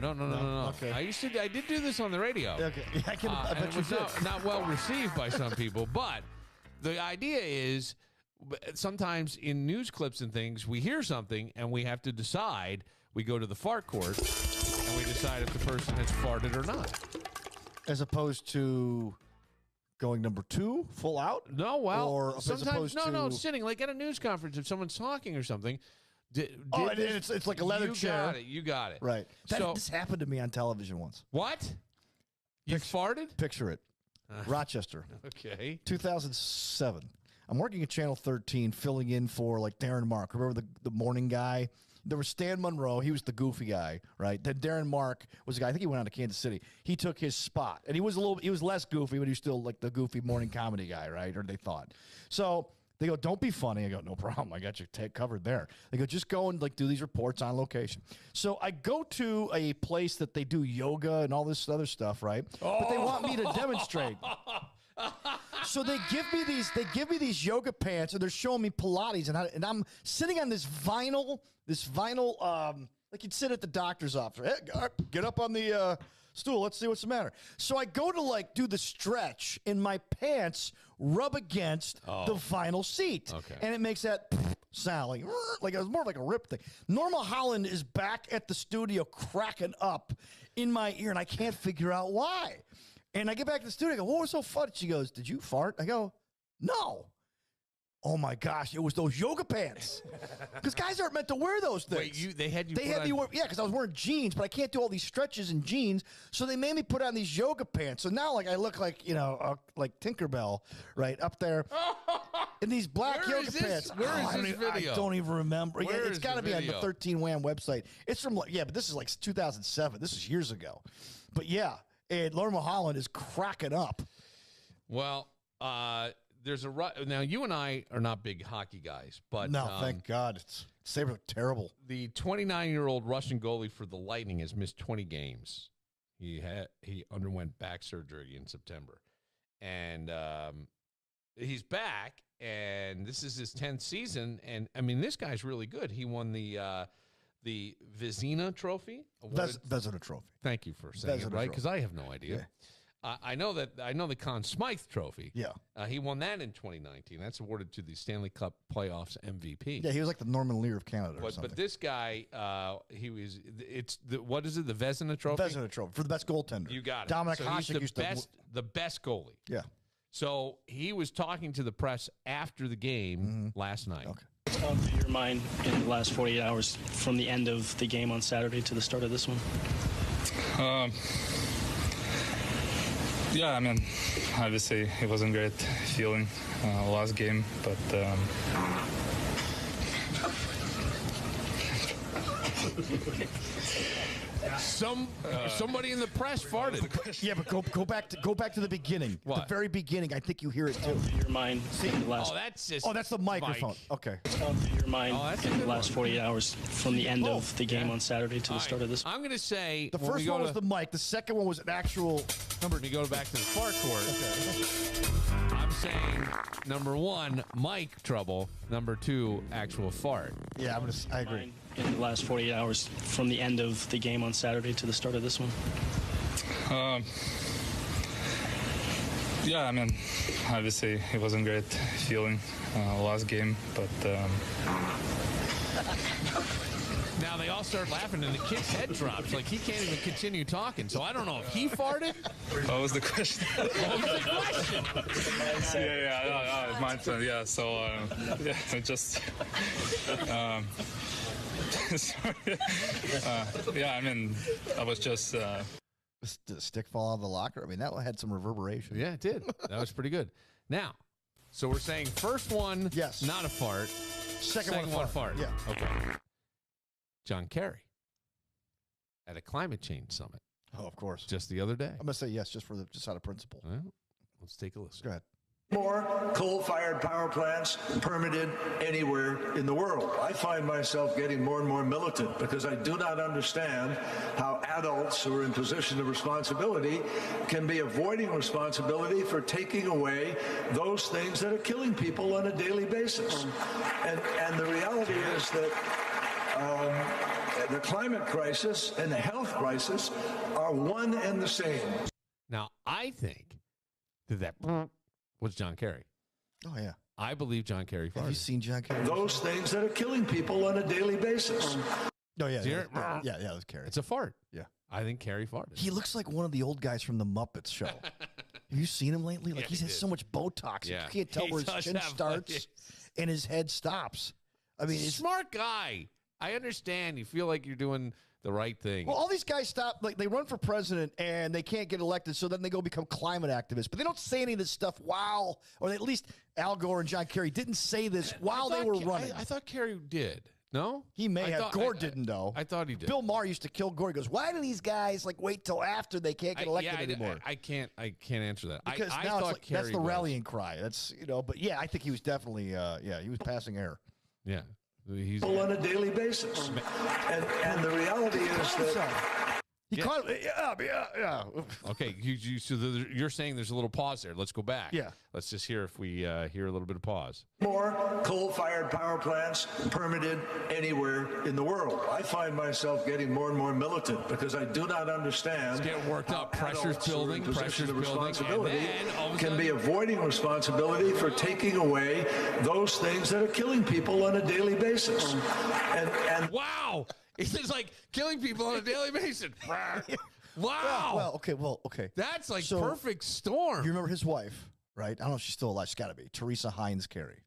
Okay. I did do this on the radio. Okay. Yeah, I bet you it was not well received by some people, but the idea is sometimes in news clips and things, we hear something and we have to decide. We go to the fart court and we decide if the person has farted or not. As opposed to going number 2, full out? No, well, or sometimes sitting like at a news conference if someone's talking or something. It's like a leather chair. You got it. Right. This happened to me on television once. What? You farted? Picture it. Rochester. Okay. 2007. I'm working at Channel 13, filling in for like Darren Mark. Remember the morning guy? There was Stan Monroe. He was the goofy guy, right? Then Darren Mark was the guy. I think he went on to Kansas City. He took his spot, and he was less goofy, but he was still like the goofy morning comedy guy, right? Or they thought. So they go, "Don't be funny." I go, "No problem. I got you covered there." They go, "Just go and like do these reports on location." So I go to a place that they do yoga and all this other stuff, right? But they want me to demonstrate. So they give me these yoga pants, and they're showing me Pilates, and I'm sitting on this vinyl, like you'd sit at the doctor's office. Hey, get up on the stool. Let's see what's the matter. So I go to like do the stretch, and my pants rub against the vinyl seat, and it makes that sound, like it was more like a rip thing. Norma Holland is back at the studio cracking up in my ear, and I can't figure out why. And I get back to the studio, I go, what was so funny? She goes, did you fart? I go, no. Oh my gosh, it was those yoga pants. Because guys aren't meant to wear those things. Wait, they had me wear, yeah, because I was wearing jeans, but I can't do all these stretches in jeans. So they made me put on these yoga pants. So now, like, I look like, like Tinkerbell, right up there in these black yoga pants. Where is this video? I don't even remember. It's got to be on the 13 Wham website. It's from, but this is like 2007. This is years ago. But yeah, and Norma Holland is cracking up. Well, there's now you and I are not big hockey guys, but no, thank God. Sabres look terrible. The 29-year-old Russian goalie for the Lightning has missed 20 games. He underwent back surgery in September, and he's back. And this is his 10th season. And I mean, this guy's really good. He won the Vezina Trophy. Vezina Trophy. Thank you for saying it right, because I have no idea. Yeah. I know the Conn Smythe Trophy. Yeah. He won that in 2019. That's awarded to the Stanley Cup Playoffs MVP. Yeah, he was like the Norman Lear of Canada or something. But this guy, what is it, the Vezina Trophy? Vezina Trophy, for the best goaltender. You got it. Dominic so Hasek he's the best goalie. Yeah. So he was talking to the press after the game last night. Okay. What's gone through your mind in the last 48 hours from the end of the game on Saturday to the start of this one? Yeah, I mean, obviously it wasn't great feeling last game, but somebody in the press farted. Yeah, but go back to the beginning. What? The very beginning. I think you hear it too. Your mind. That's the microphone. Mike. Okay. What's gone through your mind in the last 48 hours from the end of the game on Saturday to the start of this? I'm going to say the first one was the mic. The second one was an actual. Remember, to go back to the fart court. Okay. I'm saying number one, mic trouble. Number two, actual fart. Yeah, I agree. In the last 48 hours from the end of the game on Saturday to the start of this one? Yeah, I mean, obviously it wasn't great feeling last game, but now they all start laughing and the kid's head drops. Like he can't even continue talking. So I don't know if he farted. What was the question? What was the question? Yeah, my turn. Yeah, so just. Sorry. I mean, I was just. Did the stick fall out of the locker? I mean, that had some reverberation. Yeah, it did. That was pretty good. Now, so we're saying first one, yes, not a fart. Second one, fart. Yeah. Okay. John Kerry at a climate change summit. Oh, of course. Just the other day. I'm gonna say yes, just out of principle. Well, let's take a listen. Go ahead. More coal-fired power plants permitted anywhere in the world. I find myself getting more and more militant because I do not understand how adults who are in position of responsibility can be avoiding responsibility for taking away those things that are killing people on a daily basis. And the reality is that the climate crisis and the health crisis are one and the same. Now, I think that was John Kerry. Oh, yeah. I believe John Kerry farted. Have you seen John Kerry? Those things that are killing people on a daily basis. Oh, yeah. Yeah, that was Kerry. It's a fart. Yeah. I think Kerry farted. He looks like one of the old guys from the Muppets show. Have you seen him lately? Like, he has so much Botox. Yeah. You can't tell where his chin starts and his head stops. I mean, he's a smart guy. I understand. You feel like you're doing the right thing. Well, all these guys stop, like they run for president and they can't get elected, so then they go become climate activists. But they don't say any of this stuff while, or at least Al Gore and John Kerry didn't say this while they were running. I thought Kerry did. No? He may have. Gore didn't, though. I thought he did. Bill Maher used to kill Gore. He goes, why do these guys like wait till after they can't get elected anymore? I can't answer that. Because I now thought it's like, that's the rallying cry. That's, but yeah, I think he was definitely, he was passing air. Yeah. He's on a daily basis. And the reality is that He caught it. Yeah. Okay, so you're saying there's a little pause there. Let's go back. Yeah. Let's just hear if we hear a little bit of pause. More coal-fired power plants permitted anywhere in the world. I find myself getting more and more militant because I do not understand. It's getting worked up. Pressure's building. Pressure's building. And then can be avoiding responsibility for taking away those things that are killing people on a daily basis. And wow. It's like killing people on a daily basis. Wow. Well, okay. That's like perfect storm. You remember his wife, right? I don't know if she's still alive. She's got to be. Teresa Heinz Carey.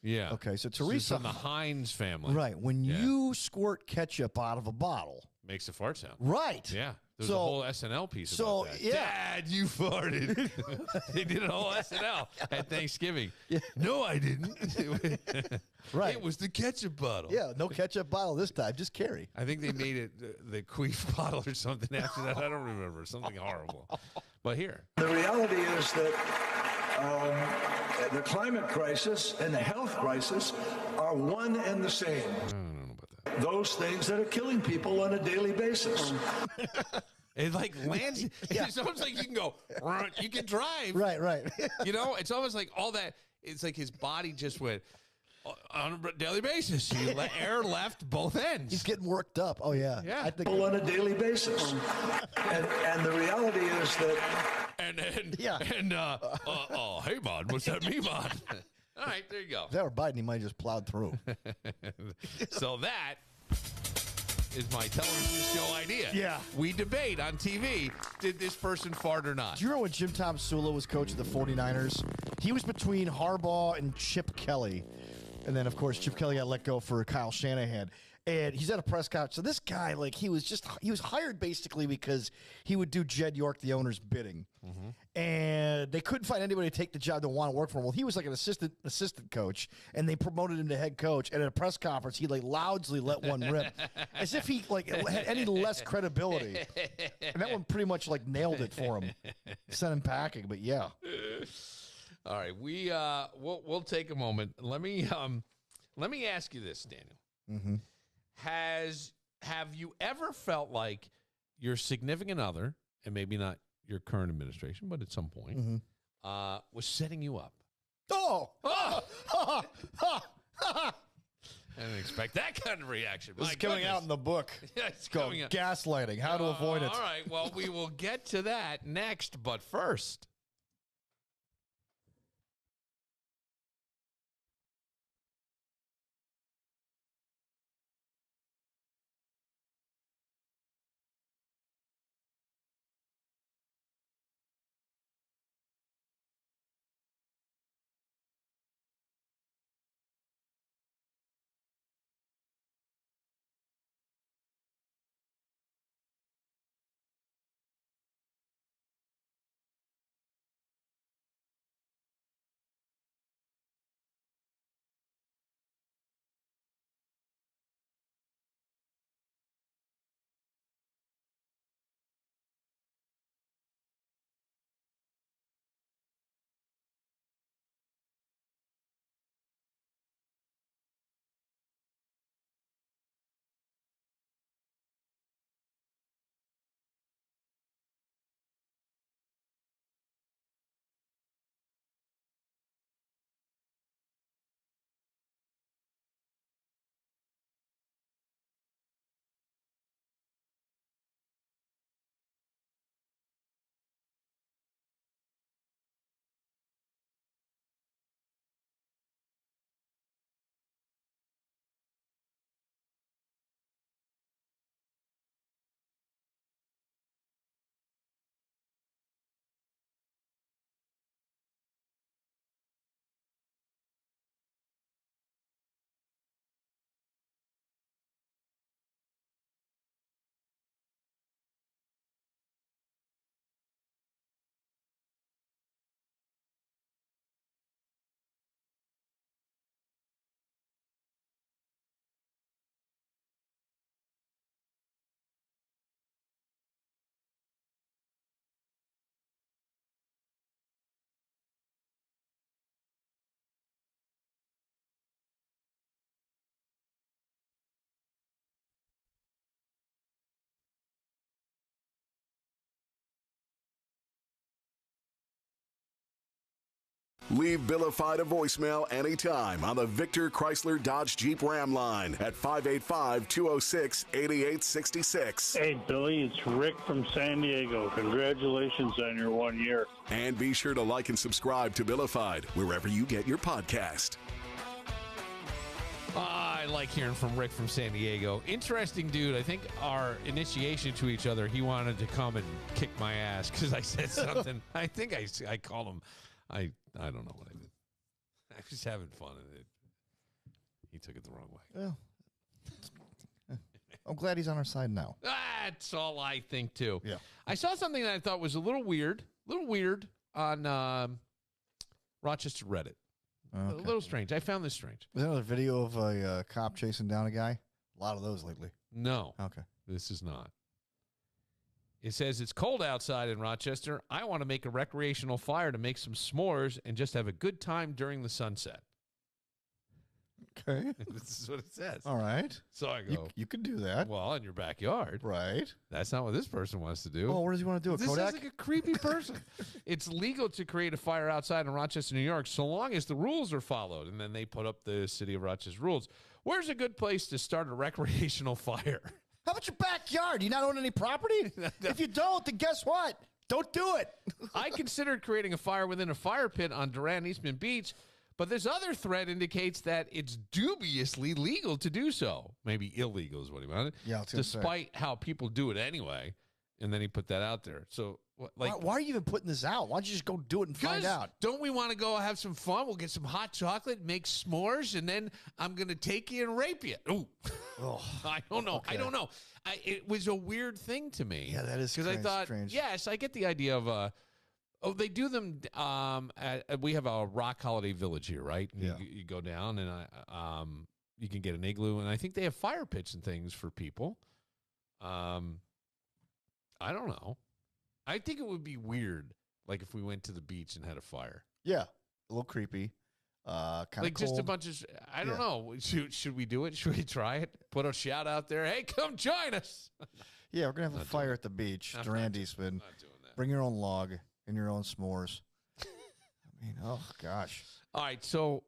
Yeah. Okay, so She's Teresa. from the Heinz family. Right. When you squirt ketchup out of a bottle. Makes a fart sound. Right. Yeah. There's a whole SNL piece about that. Yeah. Dad, you farted. They did a whole SNL at Thanksgiving. Yeah. No, I didn't. Right. It was the ketchup bottle. Yeah, no ketchup bottle this time. Just Carey. I think they made it the queef bottle or something after that. I don't remember. Something horrible. But here. the reality is that the climate crisis and the health crisis are one and the same. I don't know about that. Those things that are killing people on a daily basis. It like lands. It's almost like you can go, you can drive. Right. You know, it's almost like all that. It's like his body just went on a daily basis. Air left both ends. He's getting worked up. Oh, yeah. Yeah. I think On a daily basis. And the reality is that. Oh, hey, Mon, what's that mean, Mon? All right, there you go. if that were Biden, he might have just plowed through. So that is my television show idea. Yeah. We debate on TV, did this person fart or not? Do you remember when Jim Tom Sula was coach of the 49ers? He was between Harbaugh and Chip Kelly. And then, of course, Chip Kelly got let go for Kyle Shanahan. And he's at a press conference. So this guy, like, he was hired basically because he would do Jed York, the owner's bidding. Mm-hmm. And they couldn't find anybody to take the job that want to work for him. Well, he was like an assistant coach, and they promoted him to head coach. And at a press conference, he like loudly let one rip, as if he like had any less credibility. And that one pretty much like nailed it for him. Sent him packing, but yeah. All right, we'll take a moment. Let me ask you this, Daniel. Mm-hmm. Have you ever felt like your significant other, and maybe not your current administration, but at some point, was setting you up? I didn't expect that kind of reaction. This is coming out in the book. Yeah, it's coming out. Gaslighting, how to avoid it. All right, well, we will get to that next, but first. Leave Billified a voicemail anytime on the Victor Chrysler Dodge Jeep Ram line at 585-206-8866. Hey, Billy, it's Rick from San Diego. Congratulations on your 1 year. And be sure to like and subscribe to Billified wherever you get your podcast. I like hearing from Rick from San Diego. Interesting dude. I think our initiation to each other, he wanted to come and kick my ass because I said something. I think I called him. I don't know what I did. I was having fun, and he took it the wrong way. Well, I'm glad he's on our side now. That's all I think, too. Yeah. I saw something that I thought was a little weird on Rochester Reddit. Okay. A little strange. I found this strange. Was there another video of a cop chasing down a guy? A lot of those lately. No. Okay. This is not. It says, it's cold outside in Rochester. I want to make a recreational fire to make some s'mores and just have a good time during the sunset. Okay. This is what it says. All right. So I go, you can do that. well, in your backyard. Right. That's not what this person wants to do. Oh, what does he want to do? A This Kodak? sounds like a creepy person. It's legal to create a fire outside in Rochester, New York, so long as the rules are followed. And then they put up the city of Rochester rules. Where's a good place to start a recreational fire? How about your backyard? You not own any property? If you don't, then guess what? Don't do it. I considered creating a fire within a fire pit on Durant Eastman Beach, but this other thread indicates that it's dubiously legal to do so. Maybe illegal is what he wanted. Yeah, I was gonna say. despite how people do it anyway. And then he put that out there. So, why are you even putting this out? Why don't you just go do it and find out? Don't we want to go have some fun? We'll get some hot chocolate, make s'mores, and then I'm going to take you and rape you. Ooh. Oh, I don't know. okay. I don't know. It was a weird thing to me. Yeah, that is because I thought, strange. yes, I get the idea of they do them. We have a rock holiday village here, right? Yeah. You go down and you can get an igloo, and I think they have fire pits and things for people. I don't know. I think it would be weird, like if we went to the beach and had a fire. Yeah, a little creepy. Kind of like just a bunch of. I don't know. Should we do it? Should we try it? Put a shout out there. Hey, come join us. Yeah, we're gonna have a fire at the beach. Durant Eastman. Not doing that. Bring your own log and your own s'mores. I mean, oh gosh. All right, so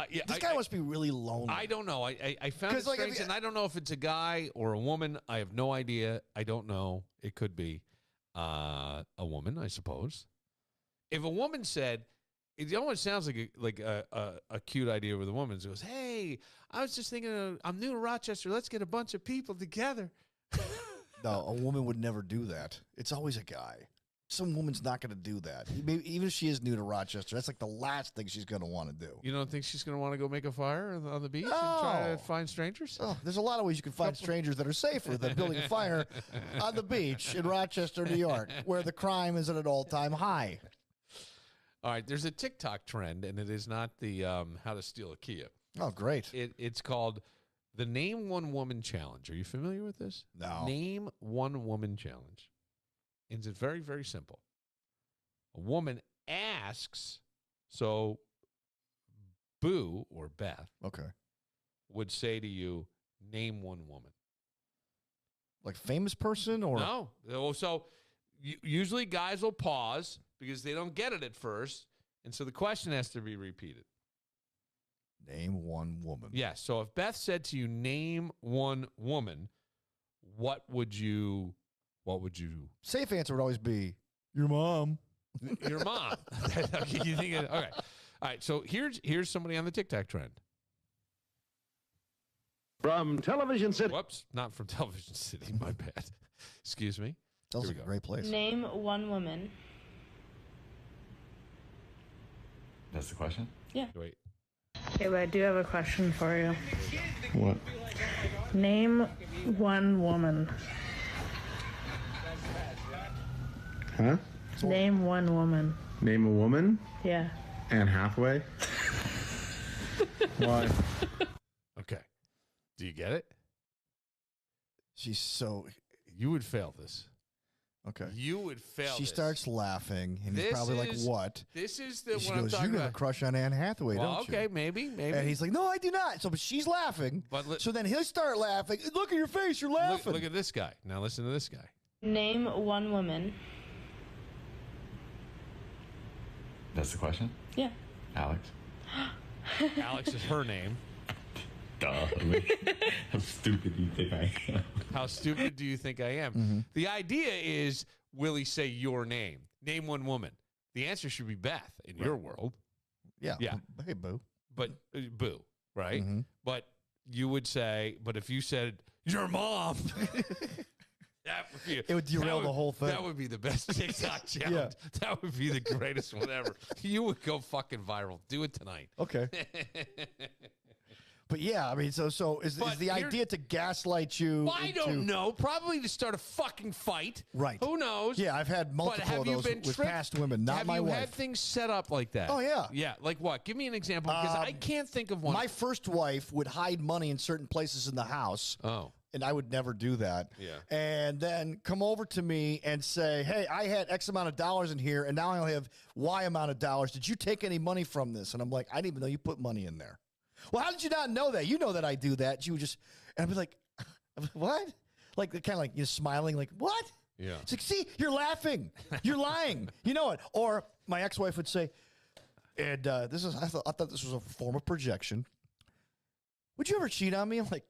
yeah, This guy must be really lonely. I don't know. I found it 'Cause, like, strange, and I don't know if it's a guy or a woman. I have no idea. I don't know. It could be a woman, I suppose. If a woman said, it almost sounds like a cute idea with a woman. It goes, "Hey, I was just thinking, I'm new to Rochester. Let's get a bunch of people together." No, a woman would never do that. It's always a guy. Some woman's not going to do that. Maybe, even if she is new to Rochester, that's like the last thing she's going to want to do. You don't think she's going to want to go make a fire on the beach and try to find strangers? Oh, there's a lot of ways you can find strangers that are safer than building a fire on the beach in Rochester, New York, where the crime is at an all-time high. All right, there's a TikTok trend, and it is not the how to steal a Kia. Oh, great. It's called the Name One Woman Challenge. Are you familiar with this? No. Name One Woman Challenge. And it's very, very simple. A woman asks, so Boo or Beth would say to you, name one woman. Like famous person or? No. So usually guys will pause because they don't get it at first. And so the question has to be repeated. Name one woman. Yeah. So if Beth said to you, name one woman, what would you Safe answer would always be your mom. Your mom. Okay, you think okay. All right, so here's somebody on the TikTok trend. From Television City. Whoops, not from Television City. My bad. Excuse me. Sounds like a great place. Name one woman. That's the question? Yeah. Wait. Okay, but I do have a question for you. What? Name one woman. Huh? Name one woman. Name a woman? Yeah. Anne Hathaway? Why? Okay. Do you get it? She's so... You would fail this. Okay. You would fail She this. starts laughing, and he's This probably like, is- what? This is the And she what I'm goes, talking you have a about. crush on Anne Hathaway, Well, don't you? okay, maybe. And he's like, no, I do not. So, but she's laughing. But so then he'll start laughing. Look at your face. You're laughing. Look at this guy. Now listen to this guy. Name one woman. That's the question? Yeah. Alex. Alex is her name. Duh. How stupid do you think I am? How stupid do you think I am? Mm-hmm. The idea is, will he say your name? Name one woman. The answer should be Beth in your world. Yeah. Yeah. Hey, boo. But boo, right? Mm-hmm. But you would say, but if you said your mom, that would be It would derail the whole thing. That would be the best TikTok challenge. That would be the greatest one ever. You would go fucking viral. Do it tonight. Okay. But yeah, I mean, so is the idea to gaslight you? I don't know. Probably to start a fucking fight. Right. Who knows? Yeah, I've had multiple of those with past women, not my wife. Have you had things set up like that? Oh, yeah. Yeah, like what? Give me an example, because I can't think of one. My first wife would hide money in certain places in the house. Oh. And I would never do that. Yeah. And then come over to me and say, hey, I had X amount of dollars in here, and now I only have Y amount of dollars. Did you take any money from this? And I'm like, I didn't even know you put money in there. Well, how did you not know that? You know that I do that. You would just, and I'd be like, what? Like, kind of like, you're smiling, like, what? Yeah. It's like, see, you're laughing. You're lying. You know it. Or my ex-wife would say, and I thought this was a form of projection. Would you ever cheat on me? I'm like,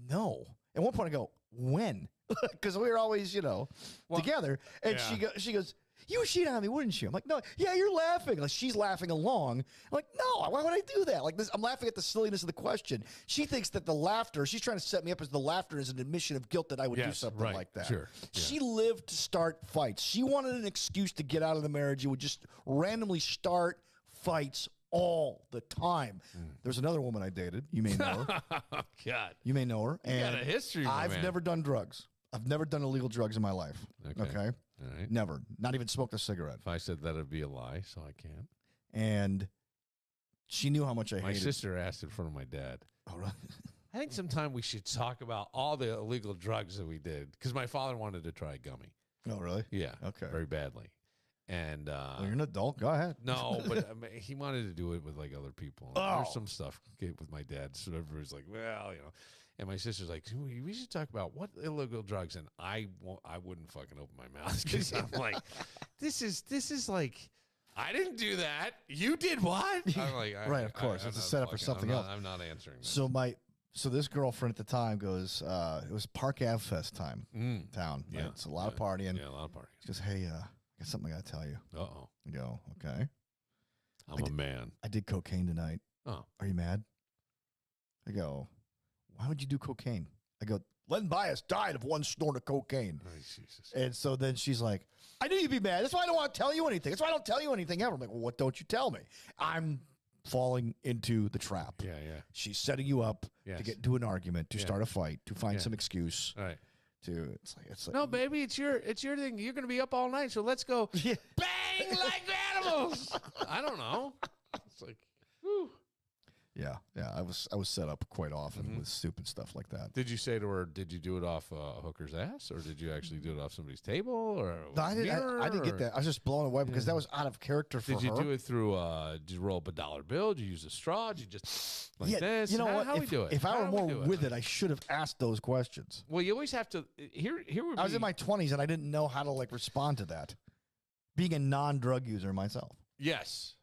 no. At one point I go, when? Because we were always, together. And she goes, you would cheat on me, wouldn't you? I'm like, no. Yeah, you're laughing. Like, she's laughing along. I'm like, no, why would I do that? Like, this, I'm laughing at the silliness of the question. She thinks that the laughter, she's trying to set me up as the laughter is an admission of guilt that I would do something like that. Sure. Yeah. She lived to start fights. She wanted an excuse to get out of the marriage. She would just randomly start fights all the time. There's another woman I dated. You may know her. Oh, God. You may know her. You got a history, my I've man. never done drugs. I've never done illegal drugs in my life. Okay. All right. Never. Not even smoked a cigarette. If I said that, it'd be a lie, so I can't. And she knew how much I hated. My sister asked in front of my dad. Oh, really? I think sometime we should talk about all the illegal drugs that we did, because my father wanted to try gummy. Oh, really? Yeah. Okay. Very badly. And well, you're an adult. Go ahead. No, but I mean, he wanted to do it with like other people. There's some stuff with my dad. So everybody's like, well, And my sister's like, we should talk about what illegal drugs. And I wouldn't fucking open my mouth, because I'm like, this is like, I didn't do that. You did what? I'm like, right, of course. It's a setup for something else. I'm not answering that. So this girlfriend at the time goes, it was Park Ave Fest time in town. Right? Yeah. It's a lot of partying. Yeah, a lot of partying. She goes, hey, I got something I got to tell you. Uh-oh. I go, okay. I'm a man. I did cocaine tonight. Oh. Are you mad? I go, why would you do cocaine? I go, Len Bias died of one snort of cocaine. Oh, Jesus. And so then she's like, I knew you'd be mad. That's why I don't want to tell you anything. That's why I don't tell you anything ever. I'm like, well, what don't you tell me? I'm falling into the trap. Yeah, yeah. She's setting you up to get into an argument, to start a fight, to find some excuse. Right. It's like No, baby, it's your thing. You're gonna be up all night, so let's go bang like animals. I don't know. It's like, whew. Yeah. I was set up quite often with stupid stuff like that. Did you say to her, did you do it off a hooker's ass, or did you actually do it off somebody's table, or no, I didn't get that. I was just blown away because that was out of character for her. Did you do it through? Did you roll up a dollar bill? Did you use a straw? Did you just like this? You know what? How we do it? If I were more with it, I should have asked those questions. Well, you always have to. Here would I was in my 20s and I didn't know how to respond to that. Being a non-drug user myself. Yes,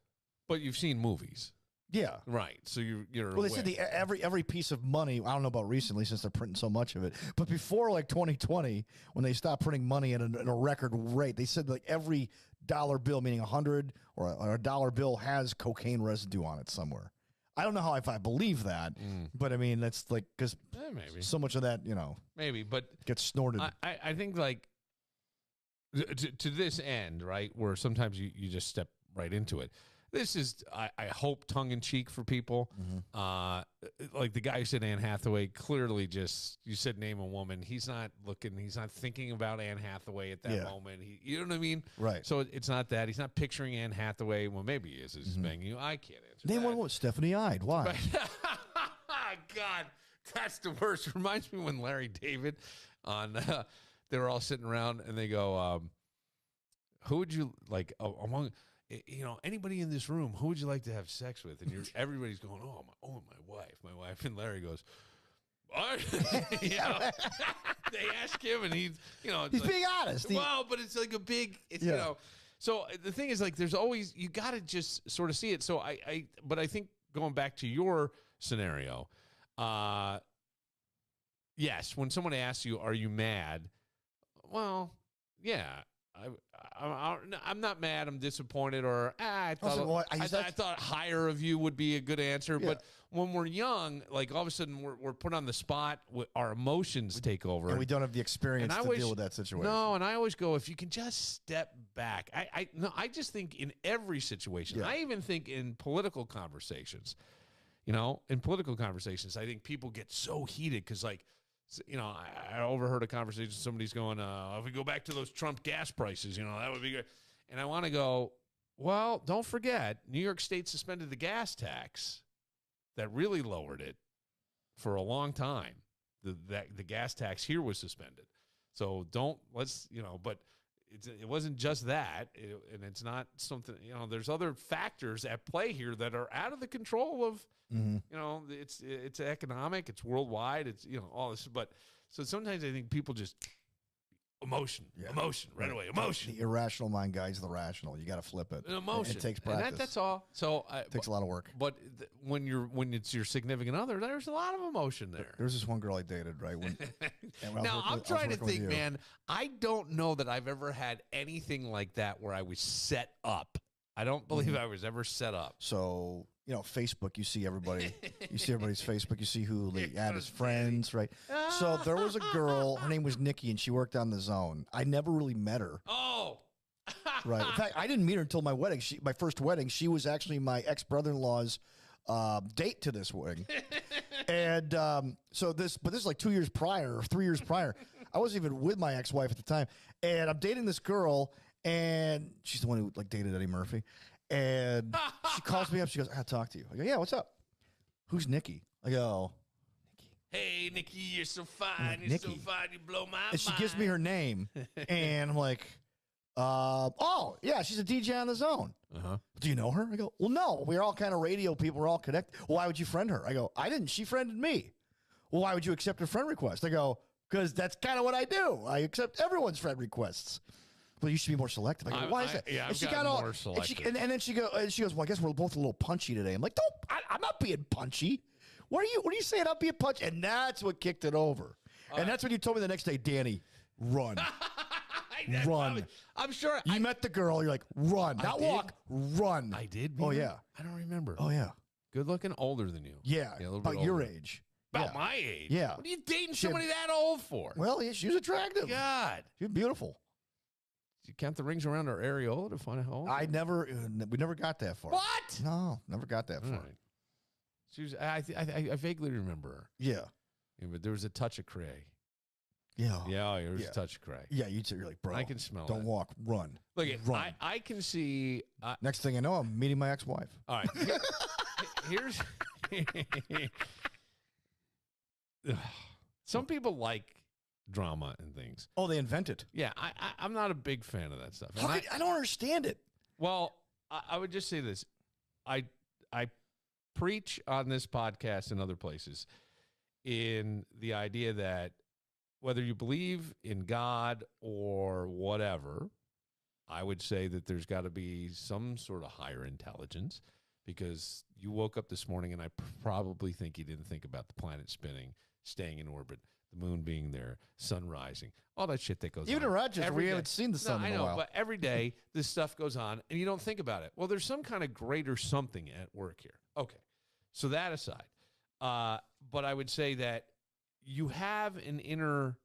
but you've seen movies. Yeah. Right. So you're well, they said every piece of money, I don't know about recently since they're printing so much of it, but before 2020, when they stopped printing money at a record rate, they said every dollar bill, meaning 100 or a dollar bill, has cocaine residue on it somewhere. I don't know how if I believe that, but I mean, that's because maybe so much of that, maybe, but gets snorted. I think to this end, right, where sometimes you just step right into it. This is, I hope, tongue-in-cheek for people. Like the guy who said Anne Hathaway, clearly you said name a woman. He's not thinking about Anne Hathaway at that moment. You know what I mean? Right. So it's not that. He's not picturing Anne Hathaway. Well, maybe he is. He's banging you. I can't answer Name that. one woman. Stephanie Ide. Why? God, that's the worst. Reminds me when Larry David they were all sitting around and they go, who would you like among... anybody in this room, who would you like to have sex with? And everybody's going, my wife. And Larry goes, what? They ask him, and he's he's being honest. Well, but it's like a big, So the thing is, like, there's always, you got to just sort of see it. So but I think going back to your scenario, yes, when someone asks you, are you mad? Well, yeah. I'm not mad. I'm disappointed, or I thought higher of you would be a good answer. Yeah. But when we're young, like all of a sudden we're put on the spot. Our emotions take over, and we don't have the experience to deal with that situation. No, and I always go, if you can just step back. I just think in every situation. Yeah. I even think in political conversations. In political conversations, I think people get so heated because, like, I overheard a conversation. Somebody's going, if we go back to those Trump gas prices, that would be good. And I want to go, well, don't forget, New York State suspended the gas tax that really lowered it for a long time. The gas tax here was suspended. So but it wasn't just that. And it's not something, there's other factors at play here that are out of the control of, it's economic, it's worldwide, it's, all this. But so sometimes I think people just emotion right away. Emotion. The irrational mind guides the rational. You got to flip it. An emotion. It takes practice. And that's all. So it takes a lot of work. But when it's your significant other, there's a lot of emotion there. There's this one girl I dated, right? Now I'm trying to think, man. I don't know that I've ever had anything like that where I was set up. I don't believe I was ever set up. So, Facebook, you see everybody. You see everybody's Facebook. You see who they add as friends, right? So there was a girl. Her name was Nikki, and she worked on the Zone. I never really met her. Oh. Right. In fact, I didn't meet her until my wedding. My first wedding. She was actually my ex-brother-in-law's date to this wedding. And this is like 2 years prior, or 3 years prior. I wasn't even with my ex-wife at the time. And I'm dating this girl. And she's the one who dated Eddie Murphy. And she calls me up. She goes, I got to talk to you. I go, yeah, what's up? Who's Nikki? I go, Nikki. Hey, Nikki, you're so fine. You're so fine. You blow my mind. And she gives me her name. And I'm like, oh, yeah, she's a DJ on the Zone. Uh-huh. Do you know her? I go, well, no. We're all kind of radio people. We're all connected. Well, why would you friend her? I go, I didn't. She friended me. Well, why would you accept her friend request? I go, because that's kind of what I do. I accept everyone's friend requests. Well, you should be more selective. I go, why is that? Yeah, I've gotten more selective. And then she goes, well, I guess we're both a little punchy today. I'm like, I'm not being punchy. What are you saying? I'm being punchy. And that's what kicked it over. And that's when you told me the next day, Danny, run. Run. I'm sure. You met the girl. You're like, run. Not walk. Run. I did. Oh, yeah. I don't remember. Oh, yeah. Good looking, older than you. Yeah. About your age. About my age. Yeah. What are you dating somebody that old for? Well, yeah, she was attractive. God. She was beautiful. Did you count the rings around her areola to find out how old? We never got that far. What? No, never got that far. Right. She was. I vaguely remember her. Yeah. But there was a touch of cray. Yeah. Yeah, there was a touch of cray. Yeah, you're like, bro. I can smell it. Don't walk. Run. Look, run. I can see. Next thing I know, I'm meeting my ex-wife. All right. Here's. Some people like drama and things. Oh, they invent it. Yeah, I'm not a big fan of that stuff. I don't understand it. Well, I would just say this. I preach on this podcast and other places in the idea that whether you believe in God or whatever, I would say that there's got to be some sort of higher intelligence, because you woke up this morning and I probably think you didn't think about the planet spinning, staying in orbit, the moon being there, sun rising, all that shit that goes on. Even in Rochester, we haven't seen the sun in a while. But every day this stuff goes on and you don't think about it. Well, there's some kind of greater something at work here. Okay, so that aside, but I would say that you have an inner,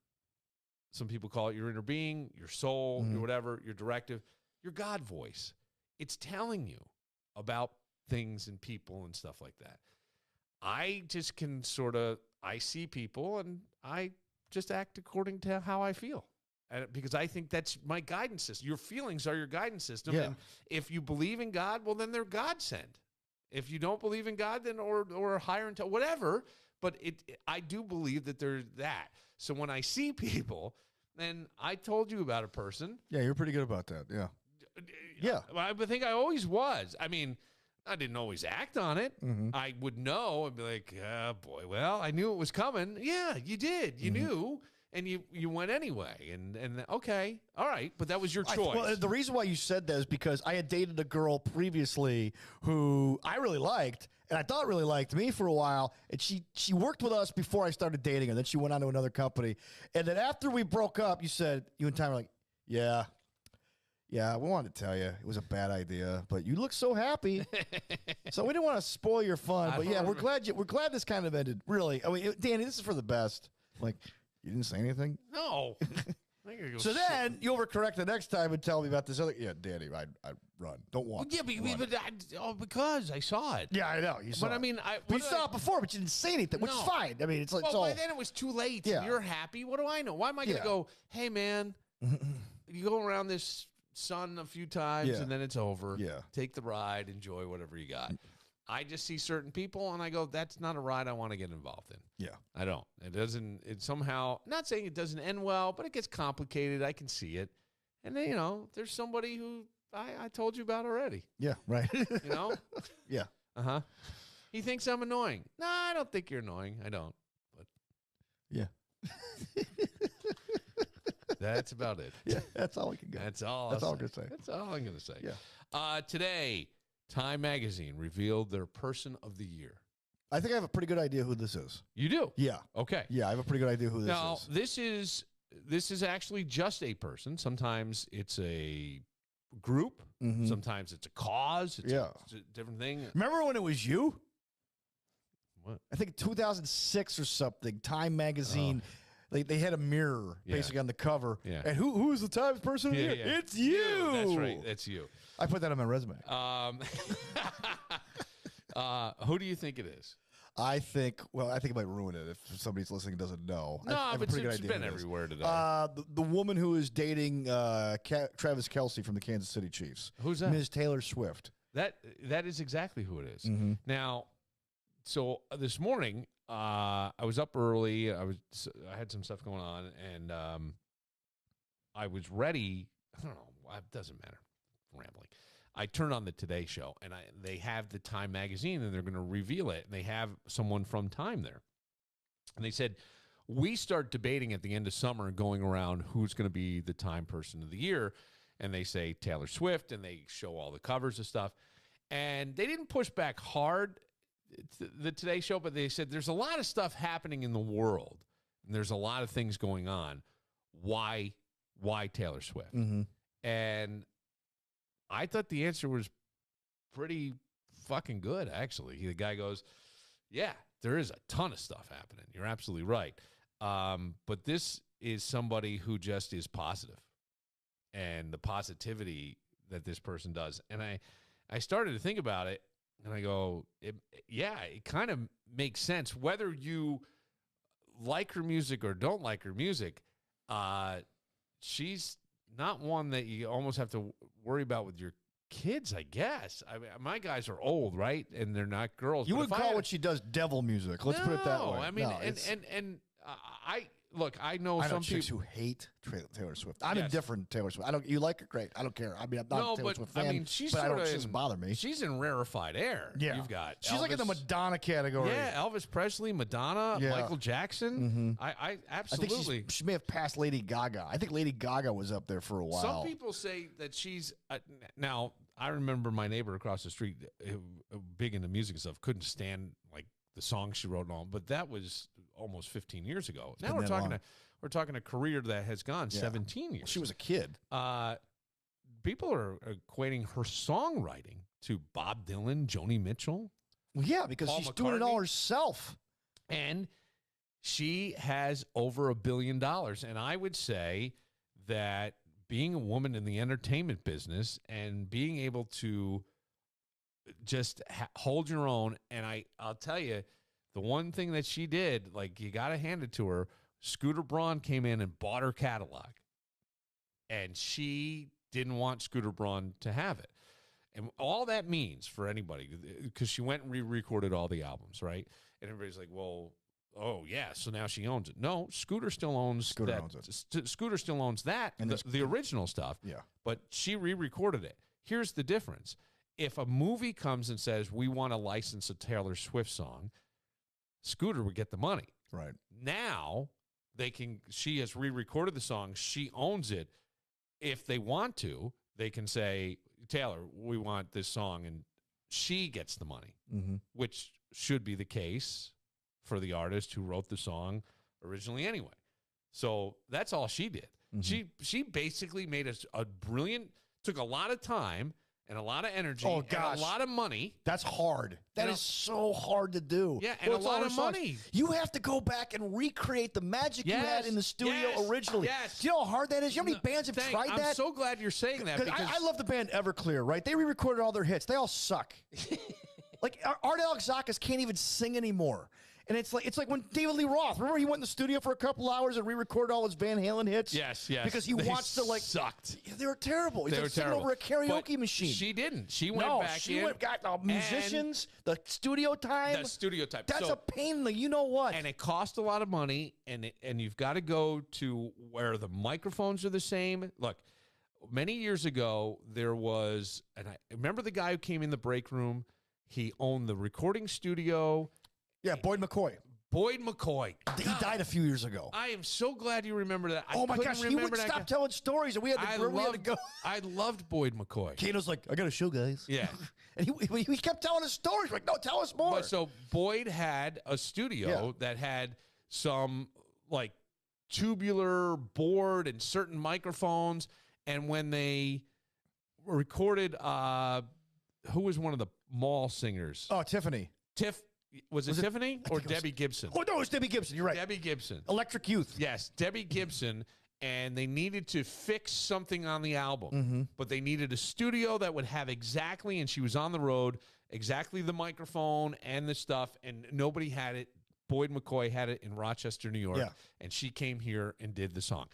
some people call it your inner being, your soul, your whatever, your directive, your God voice. It's telling you about things and people and stuff like that. I just can I see people and I just act according to how I feel. And because I think that's my guidance system. Your feelings are your guidance system. Yeah. And if you believe in God, well, then they're God sent. If you don't believe in God, then or higher intel, whatever. But I do believe that there's that. So when I see people, and I told you about a person. Yeah, you're pretty good about that. Yeah. Yeah. I think I always was. I mean, I didn't always act on it. I would know and be like, oh, boy, well, I knew it was coming. Yeah, you did. You knew. and you went anyway, and okay, all right, but that was your choice. Well, the reason why you said that is because I had dated a girl previously who I really liked, and I thought really liked me for a while, and she worked with us before I started dating her. Then she went on to another company, and then after we broke up, you and Tom were like, yeah, we wanted to tell you it was a bad idea, but you look so happy, so we didn't want to spoil your fun. But yeah, we're glad this kind of ended. Really, I mean, Danny, this is for the best. Like, you didn't say anything. No. So then you overcorrect the next time and tell me about this other. Yeah, Danny, I run. Don't walk. Yeah, because I saw it. Yeah, I know. You saw but it. I mean, you saw it before, but you didn't say anything, which is fine. I mean, it's like well, by then it was too late. Yeah. You're happy. What do I know? Why am I going to go? Hey, man, you go around this sun a few times and then it's over. Yeah, take the ride, enjoy whatever you got. I just see certain people and I go, that's not a ride I want to get involved in. Yeah. I don't. It somehow, not saying it doesn't end well, but it gets complicated. I can see it. And then, there's somebody who I told you about already. Yeah, right. Yeah. Uh-huh. He thinks I'm annoying. No, I don't think you're annoying. I don't. But yeah. That's about it. Yeah, that's all we can get. That's all I'm I'm going to say. That's all I'm going to say. Yeah. Today, Time Magazine revealed their Person of the Year. I think I have a pretty good idea who this is. You do? Yeah. Okay. Yeah, I have a pretty good idea who this Now, is. this is actually just a person. Sometimes it's a group. Mhm. Sometimes it's a cause. It's a different thing. Remember when it was you? What? I think 2006 or something. Time Magazine. They had a mirror basically on the cover. Yeah. And who is the Times Person of the Year? Yeah. It's you. That's right. That's you. I put that on my resume. Who do you think it is? I think it might ruin it if somebody's listening and doesn't know. No, I have but a pretty it's good idea been who it is. everywhere today. The woman who is dating Travis Kelce from the Kansas City Chiefs. Who's that? Ms. Taylor Swift. That is exactly who it is. Mhm. Now, so this morning, I was up early. I had some stuff going on, and I was ready. I don't know. It doesn't matter. I'm rambling. I turned on the Today Show, and they have the Time Magazine, and they're going to reveal it. And they have someone from Time there. And they said, we start debating at the end of summer going around who's going to be the Time Person of the Year. And they say Taylor Swift, and they show all the covers of stuff. And they didn't push back hard, the Today Show, but they said there's a lot of stuff happening in the world, and there's a lot of things going on. Why Taylor Swift? Mm-hmm. And I thought the answer was pretty fucking good, actually. The guy goes, yeah, there is a ton of stuff happening. You're absolutely right. But this is somebody who just is positive, and the positivity that this person does. And I started to think about it, and I go, it kind of makes sense. Whether you like her music or don't like her music, she's not one that you almost have to worry about with your kids, I guess. I mean, my guys are old, right? And they're not girls. You would call what she does devil music. Let's put it that way. I mean, I know some people who hate Taylor Swift. I'm indifferent to Taylor Swift. You like her, great. I don't care. I mean, I'm not a Taylor Swift fan. I mean, she doesn't bother me. She's in rarefied air. Yeah, you've got. She's Elvis, like in the Madonna category. Yeah, Elvis Presley, Madonna, Michael Jackson. I absolutely. I think she may have passed Lady Gaga. I think Lady Gaga was up there for a while. Some people say that she's now. I remember my neighbor across the street, big into music and stuff, couldn't stand like the songs she wrote and all, but that was almost 15 years ago. Now we're talking a career that has gone 17 years. She was a kid. People are equating her songwriting to Bob Dylan, Joni Mitchell. Well, yeah, because she's doing it all herself. And she has over $1 billion. And I would say that being a woman in the entertainment business and being able to just hold your own. And I'll tell you, the one thing that she did, like, you got to hand it to her. Scooter Braun came in and bought her catalog, and she didn't want Scooter Braun to have it. And all that means for anybody, because she went and re-recorded all the albums, right? And everybody's like, well, oh, yeah, so now she owns it. No, Scooter still owns that. Scooter still owns that, and the original stuff. Yeah. But she re-recorded it. Here's the difference. If a movie comes and says, we want to license a Taylor Swift song, Scooter would get the money. Right. Now, She has re-recorded the song. She owns it. If they want to, they can say, Taylor, we want this song, and she gets the money, which should be the case for the artist who wrote the song originally anyway. So that's all she did. She basically made a brilliant, took a lot of time and a lot of energy and a lot of money. That's hard. That is so hard to do. Yeah, and a lot of money. You have to go back and recreate the magic you had in the studio originally. Yes. Do you know how hard that is? You know how many bands have tried that? I'm so glad you're saying that. Because I love the band Everclear, right? They re-recorded all their hits. They all suck. Like, Art Alexakis can't even sing anymore. And it's like when David Lee Roth, remember he went in the studio for a couple hours and re-recorded all his Van Halen hits? Yes. Because he wants to, like... sucked. They were terrible. He's like sitting over a karaoke machine. She didn't. She went back got the musicians, the studio time. That's a pain in the you-know-what. And it cost a lot of money, and you've got to go to where the microphones are the same. Look, many years ago, there was... And I remember the guy who came in the break room. He owned the recording studio... Yeah, Boyd McCoy. Boyd McCoy. He died a few years ago. I am so glad you remember that. Oh, my gosh. He wouldn't stop telling stories, and we had to go. I loved Boyd McCoy. Kano's like, I got a show, guys. Yeah. And he kept telling us stories. We're like, no, tell us more. But so Boyd had a studio that had some, like, tubular board and certain microphones. And when they recorded, who was one of the mall singers? Oh, Tiffany. Was it Tiffany or Debbie Gibson? Oh, no, it was Debbie Gibson. You're right. Debbie Gibson. Electric Youth. Yes, Debbie Gibson. And they needed to fix something on the album. But they needed a studio that would have exactly, and she was on the road, exactly the microphone and the stuff, and nobody had it. Boyd McCoy had it in Rochester, New York, and she came here and did the song.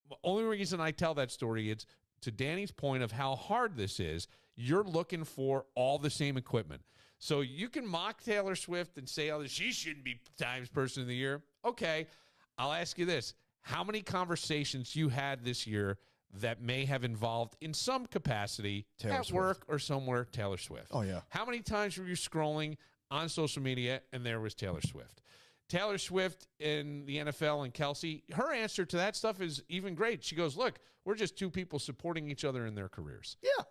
The only reason I tell that story is, to Danny's point of how hard this is, you're looking for all the same equipment. So you can mock Taylor Swift and say, oh, she shouldn't be Times Person of the Year. Okay, I'll ask you this. How many conversations you had this year that may have involved in some capacity at work or somewhere Taylor Swift? Oh, yeah. How many times were you scrolling on social media and there was Taylor Swift? Taylor Swift in the NFL and Kelsey, her answer to that stuff is even great. She goes, look, we're just two people supporting each other in their careers. Yeah.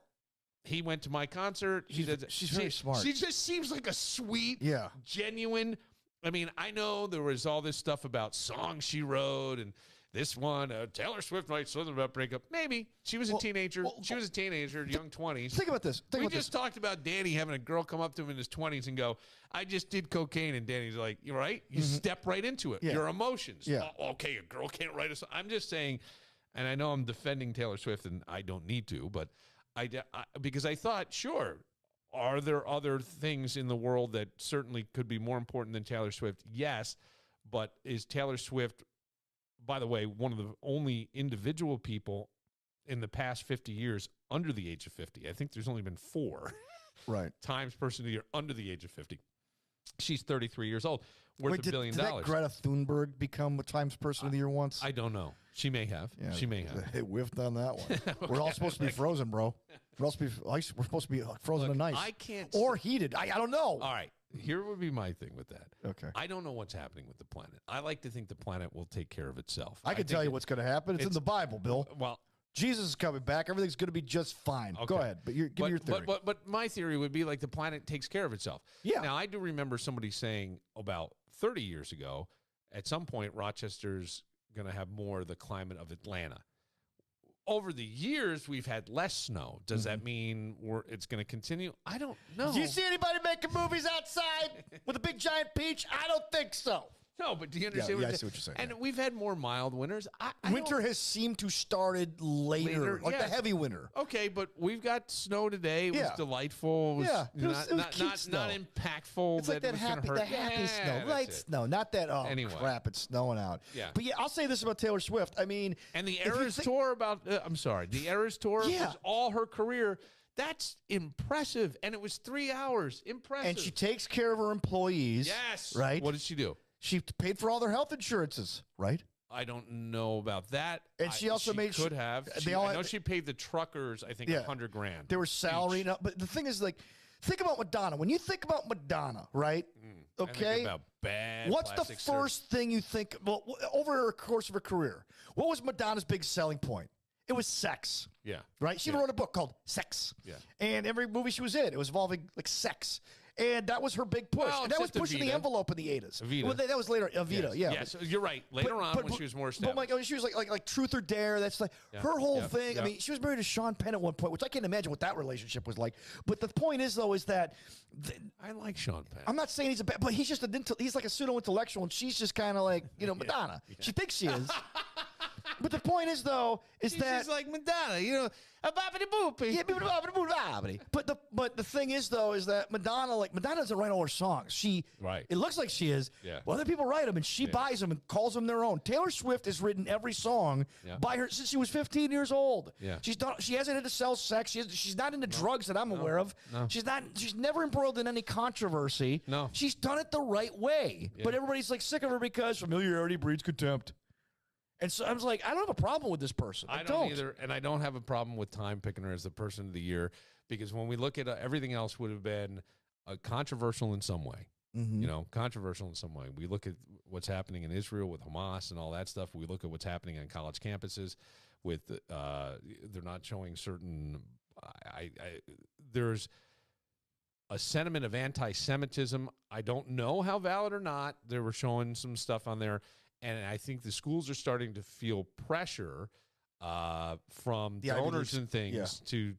He went to my concert. She's very smart. She just seems like a sweet, Yeah. genuine. I mean, I know there was all this stuff about songs she wrote and this one, Taylor Swift writes something about breakup. Maybe. She was a teenager. She was a teenager, young 20s. Think about this. We just talked about Danny having a girl come up to him in his 20s and go, I just did cocaine. And Danny's like, you're right. You step right into it. Yeah. Your emotions. Yeah. Oh, okay, a girl can't write a song. I'm just saying, and I know I'm defending Taylor Swift, and I don't need to, but because I thought, sure, are there other things in the world that certainly could be more important than Taylor Swift? Yes, but is Taylor Swift, by the way, one of the only individual people in the past 50 years under the age of 50? I think there's only been 4 Times Person of the Year under the age of 50. She's 33 years old, worth $1 billion. Did that Greta Thunberg become a Times Person of the Year once? I don't know. She may have. Yeah, she may have. They whiffed on that one. We're all supposed to be frozen, bro. We're supposed to be frozen in ice. I can't. Or heated. I don't know. All right. Here would be my thing with that. Okay. I don't know what's happening with the planet. I like to think the planet will take care of itself. I can tell you what's going to happen. It's in the Bible, Bill. Well, Jesus is coming back. Everything's going to be just fine. Okay. Go ahead. But give me your theory. But my theory would be like the planet takes care of itself. Yeah. Now, I do remember somebody saying about 30 years ago, at some point, Rochester's going to have more the climate of Atlanta. Over the years, we've had less snow. Does that mean it's going to continue? I don't know. Do you see anybody making movies outside with a big giant peach? I don't think so. No, but do you understand? Yeah, I see what you're saying. And we've had more mild winters. Winter has seemed to started later, like the heavy winter. Okay, but we've got snow today. It was delightful. It was, it was not impactful. It's like that happy snow, light snow, not that crap. It's snowing out. Yeah, but I'll say this about Taylor Swift. I mean, and the Eras tour about. I'm sorry, the Eras tour was all her career. That's impressive, and it was 3 hours. Impressive. And she takes care of her employees. Yes. Right. What did she do? She paid for all their health insurances, right? I don't know about that. And she also could have. I know she paid the truckers, I think, $100,000. They were salary. But the thing is, like, Think about Madonna. When you think about Madonna, right? Okay. I think about bad What's the plastic surgery. first thing you think? Well, over the course of her career, what was Madonna's big selling point? It was sex. Yeah. Right? She even wrote a book called Sex. Yeah. And every movie she was in, it was involving like sex. And that was her big push. Well, and that was except pushing the Evita. envelope in the 80s. Evita. Well, that was later. Evita, yeah. Yes, you're right. Later on, when she was more established. But she was like Truth or Dare. That's like her whole thing. I mean, she was married to Sean Penn at one point, which I can't imagine what that relationship was like. But the point is, though, is that I like Sean Penn. I'm not saying he's a bad, but he's just he's like a pseudo intellectual, and she's just kind of like Madonna. She thinks she is. But the point is, though, she's like Madonna, a boppity boopy. Yeah, boopity. But the thing is, though, is that Madonna doesn't write all her songs. It looks like she is. Yeah. Well, other people write them, and she buys them and calls them their own. Taylor Swift has written every song by her since she was 15 years old. Yeah. She hasn't had to sell sex. She's not into drugs that I'm aware of. No. She's never embroiled in any controversy. No. She's done it the right way. Yeah. But everybody's like sick of her because familiarity breeds contempt. And so I was like, I don't have a problem with this person. I don't either, and I don't have a problem with Time picking her as the person of the year, because when we look at everything else would have been controversial in some way. Controversial in some way. We look at what's happening in Israel with Hamas and all that stuff. We look at what's happening on college campuses with they're not showing certain. There's a sentiment of anti-Semitism. I don't know how valid or not. They were showing some stuff on there. And I think the schools are starting to feel pressure from donors and things to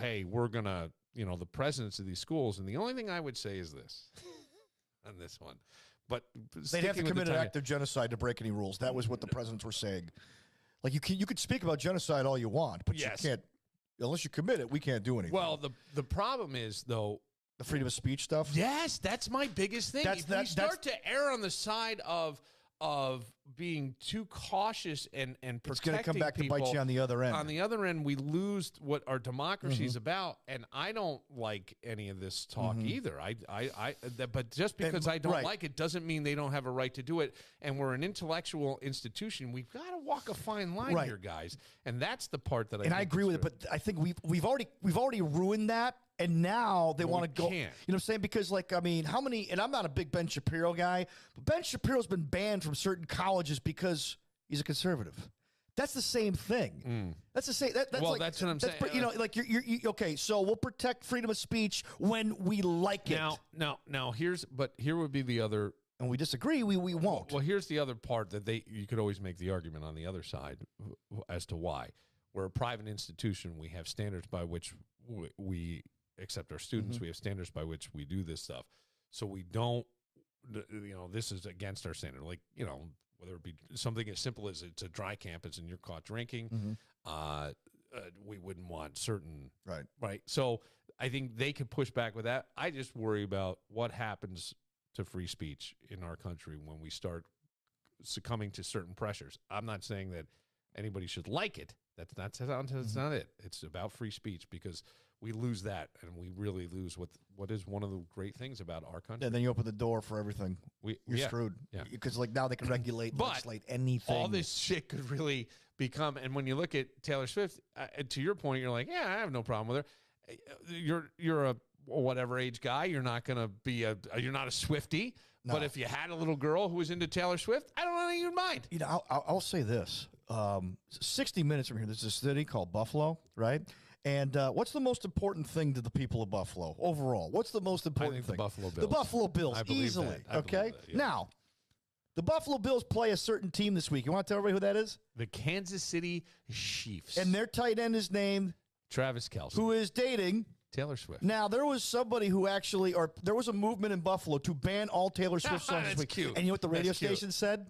hey, we're going to, the presidents of these schools. And the only thing I would say is this on this one. But they'd have to commit an act of genocide to break any rules. That was what the presidents were saying. Like, you could speak about genocide all you want, but you can't, unless you commit it, we can't do anything. Well, the problem is, though, the freedom of speech stuff? Yes, that's my biggest thing. If we start to err on the side of being too cautious and protecting it's going to come back people, to bite you on the other end. On the other end, we lose what our democracy is about, and I don't like any of this talk either. But just because I don't like it doesn't mean they don't have a right to do it. And we're an intellectual institution. We've got to walk a fine line here, guys. And that's the part that I agree with it. But I think we've already ruined that. And now they want to go, you know what I'm saying? Because, how many, and I'm not a big Ben Shapiro guy, but Ben Shapiro's been banned from certain colleges because he's a conservative. That's the same thing. That's the same. That's what I'm saying. You're okay, so we'll protect freedom of speech when we like it. Now, here would be the other. And we disagree, we won't. Well, here's the other part that you could always make the argument on the other side as to why. We're a private institution. We have standards by which we accept our students. We have standards by which we do this stuff. So we don't, this is against our standard. Like, whether it be something as simple as it's a dry campus and you're caught drinking, we wouldn't want certain. Right. So I think they could push back with that. I just worry about what happens to free speech in our country when we start succumbing to certain pressures. I'm not saying that anybody should like it. That's not it. It's about free speech, because we lose that, and we really lose what is one of the great things about our country. And then you open the door for everything. You're screwed. Because now they can regulate, legislate anything. All this shit could really become. And when you look at Taylor Swift, to your point, you're like, yeah, I have no problem with her. You're a whatever age guy. You're not gonna be you're not a Swiftie. No. But if you had a little girl who was into Taylor Swift, I don't know if you'd mind. I'll say this. 60 minutes from here, there's a city called Buffalo, right? And what's the most important thing to the people of Buffalo overall? What's the most important thing? The Buffalo Bills. The Buffalo Bills, easily. Okay? Now, the Buffalo Bills play a certain team this week. You want to tell everybody who that is? The Kansas City Chiefs. And their tight end is named Travis Kelce, who is dating Taylor Swift. Now, there was somebody who actually, or there was a movement in Buffalo to ban all Taylor Swift songs this week. Cute. And you know what the radio station said?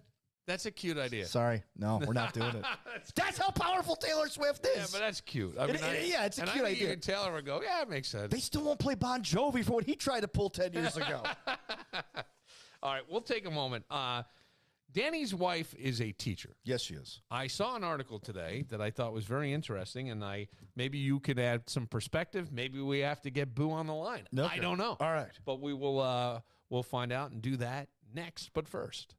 That's a cute idea. Sorry. No, we're not doing it. That's how powerful Taylor Swift is. Yeah, but that's cute. It's a cute idea. Even Taylor would go, yeah, it makes sense. They still won't play Bon Jovi for what he tried to pull 10 years ago. All right, we'll take a moment. Danny's wife is a teacher. Yes, she is. I saw an article today that I thought was very interesting, and maybe you could add some perspective. Maybe we have to get Boo on the line. Okay. I don't know. All right. But we will we'll find out and do that next. But first.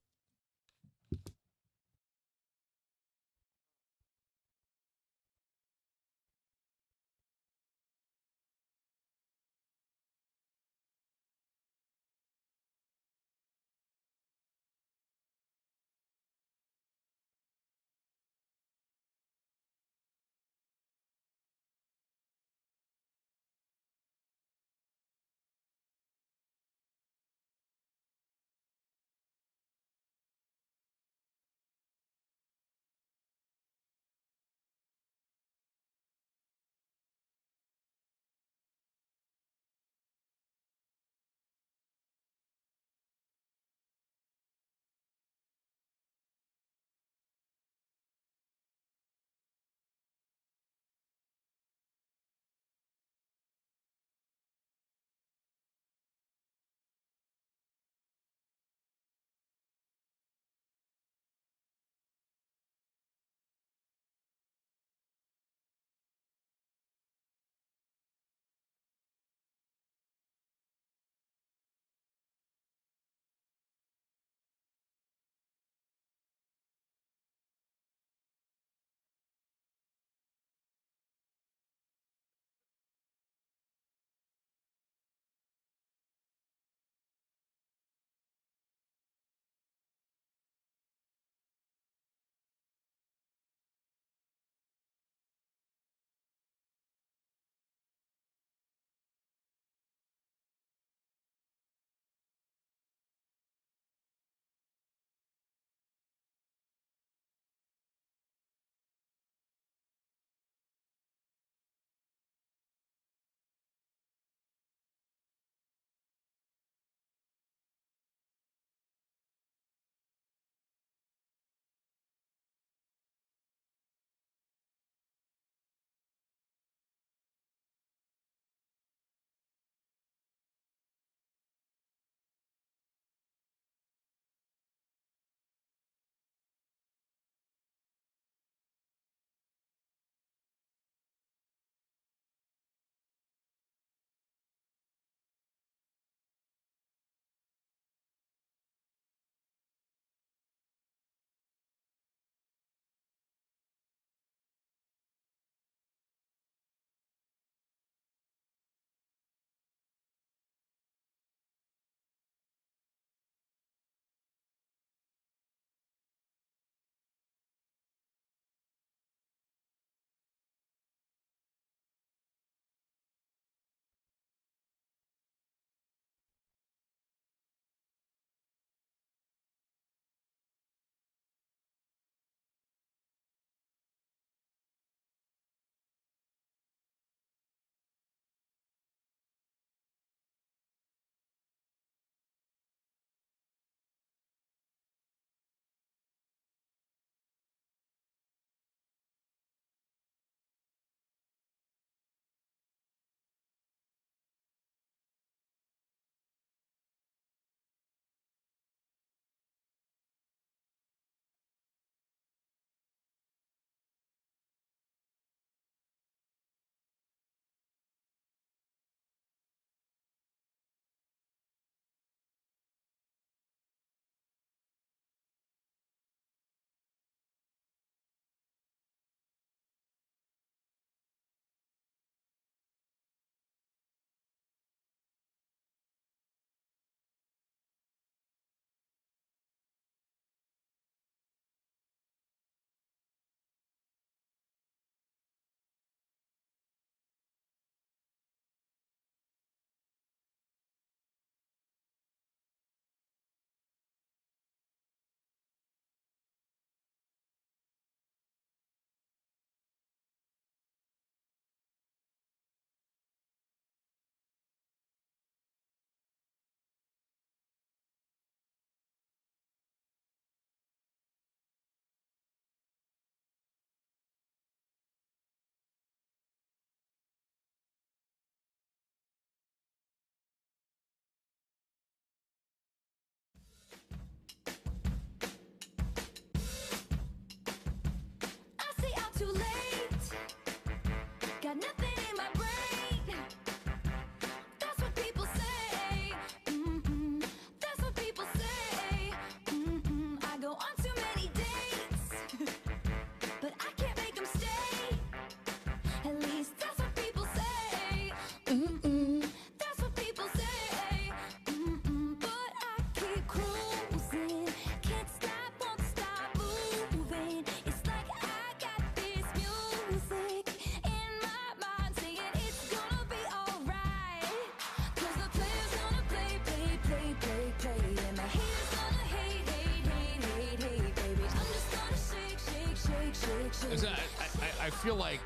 I feel like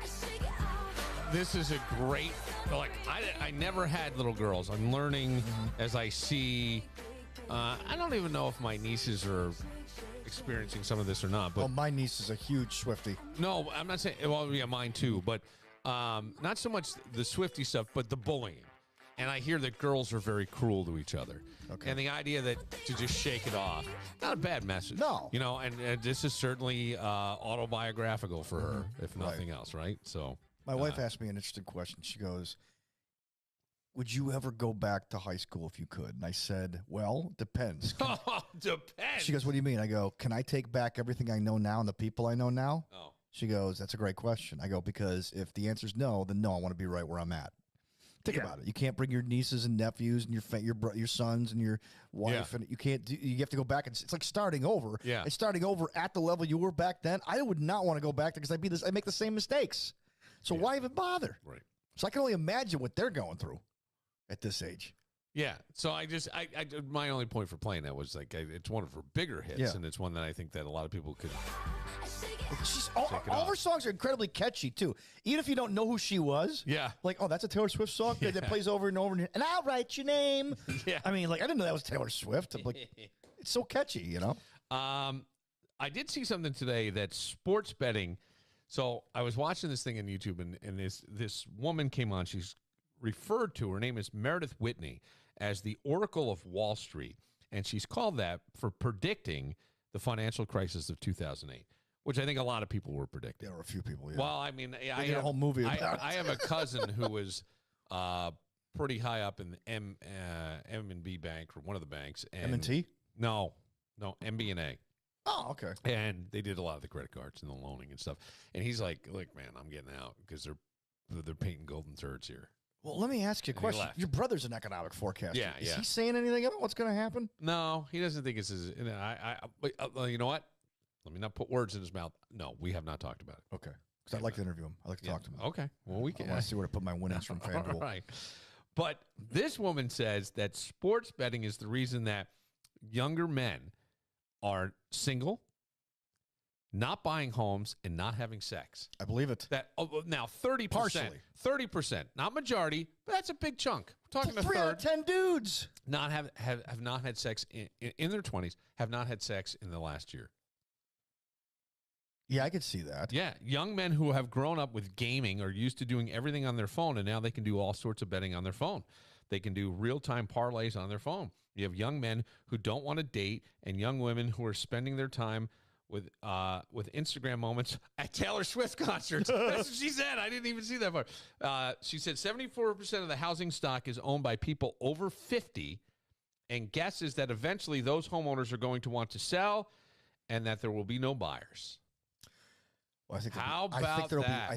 this is a great, like, I never had little girls. I'm learning as I see. I don't even know if my nieces are experiencing some of this or not. But well, my niece is a huge Swiftie. No, I'm not saying. Well, yeah, mine too. But not so much the Swiftie stuff, but the bullying. And I hear that girls are very cruel to each other. Okay. And the idea that to just shake it off, not a bad message. No. You know, and this is certainly autobiographical for her, if nothing else, right? So my wife asked me an interesting question. She goes, would you ever go back to high school if you could? And I said, well, depends. Depends. She goes, what do you mean? I go, can I take back everything I know now and the people I know now? Oh. She goes, that's a great question. I go, because if the answer is no, then no, I want to be right where I'm at. Think about it. You can't bring your nieces and nephews and your sons and your wife, and you can't. You have to go back, and it's like starting over. Yeah, it's starting over at the level you were back then. I would not want to go back there because I make the same mistakes. So why even bother? Right. So I can only imagine what they're going through at this age. Yeah. So I my only point for playing that was like it's one of her bigger hits, and it's one that I think that a lot of people could. All of her songs are incredibly catchy too. Even if you don't know who she was, like, oh, that's a Taylor Swift song that plays over and over, and I'll write your name. Yeah, I mean, like, I didn't know that was Taylor Swift. I'm like, it's so catchy, you know. I did see something today that sports betting. So I was watching this thing on YouTube, and this woman came on. She's referred to, her name is Meredith Whitney, as the Oracle of Wall Street, and she's called that for predicting the financial crisis of 2008. Which I think a lot of people were predicting. There were a few people, yeah. Well, I mean, I did a whole movie about it. I have a cousin who was pretty high up in the M&B bank, or one of the banks. M&T? No, MB&A. Oh, okay. And they did a lot of the credit cards and the loaning and stuff. And he's like, look, man, I'm getting out because they're painting golden turds here. Well, let me ask you a question. Your brother's an economic forecaster. Yeah, Is he saying anything about what's going to happen? No, he doesn't think it's his. You know what? Let me not put words in his mouth. No, we have not talked about it. Okay. Because I'd like to interview him. I'd like to talk to him. Okay. Well, we can. I want to see where to put my winnings from FanDuel. All right. But this woman says that sports betting is the reason that younger men are single, not buying homes, and not having sex. I believe it. Now, 30%. Partially. 30%. Not majority, but that's a big chunk. We're talking a 3 out third. of 10 dudes. Have not had sex in their 20s, have not had sex in the last year. Yeah, I could see that. Yeah, young men who have grown up with gaming are used to doing everything on their phone, and now they can do all sorts of betting on their phone. They can do real-time parlays on their phone. You have young men who don't want to date, and young women who are spending their time with Instagram moments at Taylor Swift concerts. That's what she said. I didn't even see that part. She said 74% of the housing stock is owned by people over 50, and guesses that eventually those homeowners are going to want to sell, and that there will be no buyers. Well, I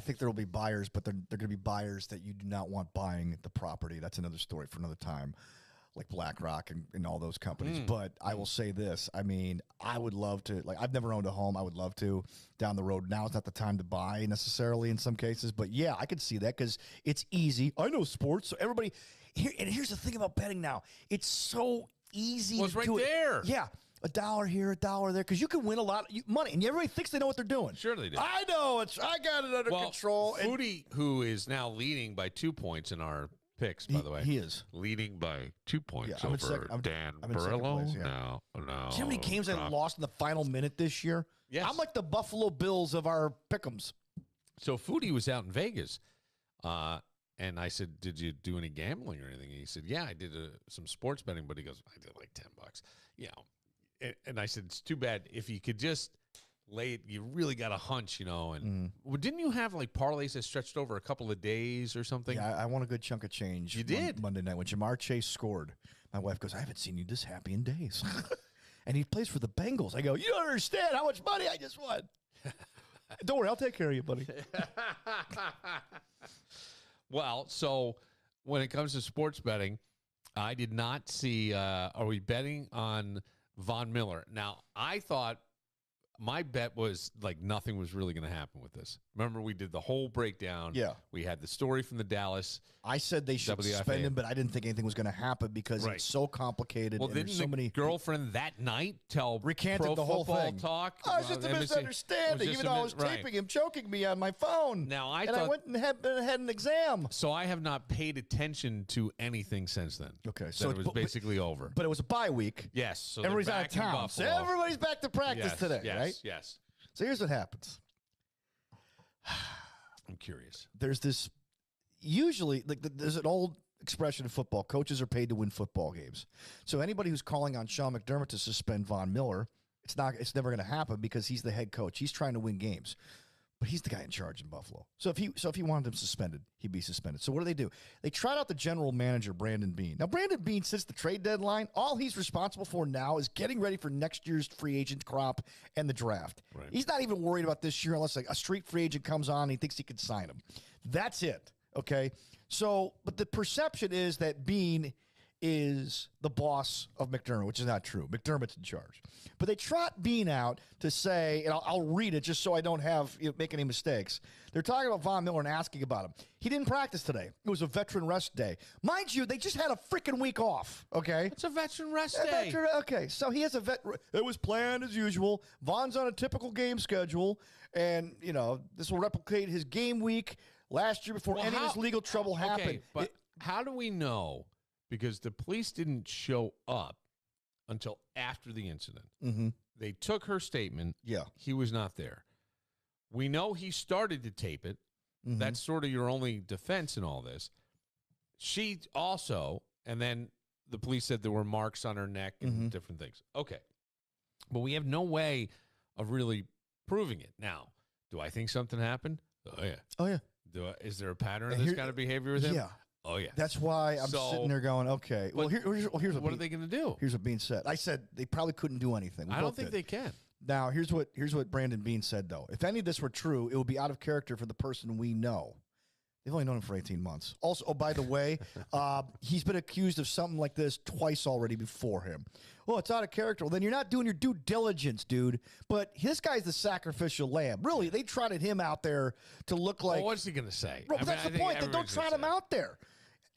think there will be buyers, but they're going to be buyers that you do not want buying the property. That's another story for another time, like BlackRock and all those companies. But I will say this. I mean, I would love to, like, I've never owned a home. I would love to down the road. Now is not the time to buy necessarily in some cases. But, yeah, I could see that because it's easy. I know sports. So everybody here. And here's the thing about betting now. It's so easy to do it. There. Yeah. $1 here, $1 there, because you can win a lot of money, and everybody thinks they know what they're doing. Sure they do. I know. I got it under control. Foodie, who is now leading by 2 points in our picks, by the way. He is. Leading by 2 points I'm over Dan Barillo. Place, No. Do you know how many games I lost in the final minute this year? Yes. I'm like the Buffalo Bills of our pick'ems. So Foodie was out in Vegas, and I said, did you do any gambling or anything? And he said, yeah, I did some sports betting, but he goes, I did like $10. You know. And I said, it's too bad if you could just lay it. You really got a hunch, you know. And didn't you have like parlays that stretched over a couple of days or something? Yeah, I won a good chunk of change. You did Monday night when Jamar Chase scored. My wife goes, I haven't seen you this happy in days. And he plays for the Bengals. I go, you don't understand how much money I just won. Don't worry, I'll take care of you, buddy. Well, so when it comes to sports betting, I did not see. Are we betting on Von Miller? Now, I thought my bet was like nothing was really going to happen with this. Remember, we did the whole breakdown. Yeah. We had the story from the Dallas. I said they should suspend him, but I didn't think anything was going to happen because it's so complicated. Well, and didn't there's so many girlfriend that night recanted Pro the whole Football thing? Talk? Oh, it was just a misunderstanding, even though I was taping him, choking me on my phone. Now, I went and had an exam. So I have not paid attention to anything since then. Okay, so it was basically over. But it was a bye week. Yes, so everybody's out of town. So everybody's back to practice today, right? Yes. So here's what happens. I'm curious. There's this, usually, there's an old expression in football, coaches are paid to win football games. So anybody who's calling on Sean McDermott to suspend Von Miller, it's never going to happen because he's the head coach. He's trying to win games. But he's the guy in charge in Buffalo. So if he wanted him suspended, he'd be suspended. So what do? They tried out the general manager, Brandon Beane. Now, Brandon Beane, since the trade deadline, all he's responsible for now is getting ready for next year's free agent crop and the draft. Right. He's not even worried about this year unless a street free agent comes on and he thinks he can sign him. That's it, okay? So, but the perception is that Beane is the boss of McDermott, which is not true. McDermott's in charge. But they trot Beane out to say, and I'll read it just so I don't make any mistakes. They're talking about Von Miller and asking about him. He didn't practice today. It was a veteran rest day. Mind you, they just had a freaking week off, okay? It's a veteran rest day. Okay, so he has it was planned as usual. Von's on a typical game schedule, and, this will replicate his game week last year before any of this legal trouble happened. But how do we know? Because the police didn't show up until after the incident. Mm-hmm. They took her statement. Yeah. He was not there. We know he started to tape it. Mm-hmm. That's sort of your only defense in all this. She also, and then the police said there were marks on her neck and different things. Okay. But we have no way of really proving it. Now, do I think something happened? Oh, yeah. Oh, yeah. Is there a pattern of this kind of behavior with him? Yeah. Oh, yeah. That's why I'm sitting there going, okay. Well, here's what are they going to do? Here's what Beane said. I said they probably couldn't do anything. I don't think they can. Now, here's what Brandon Beane said, though. If any of this were true, it would be out of character for the person we know. They've only known him for 18 months. Also, oh, by the way, he's been accused of something like this twice already before him. Well, it's out of character. Well, then you're not doing your due diligence, dude. But this guy's the sacrificial lamb. Really, they trotted him out there to look like. Well, what's he going to say? Well, that's the point. They don't trot him out there.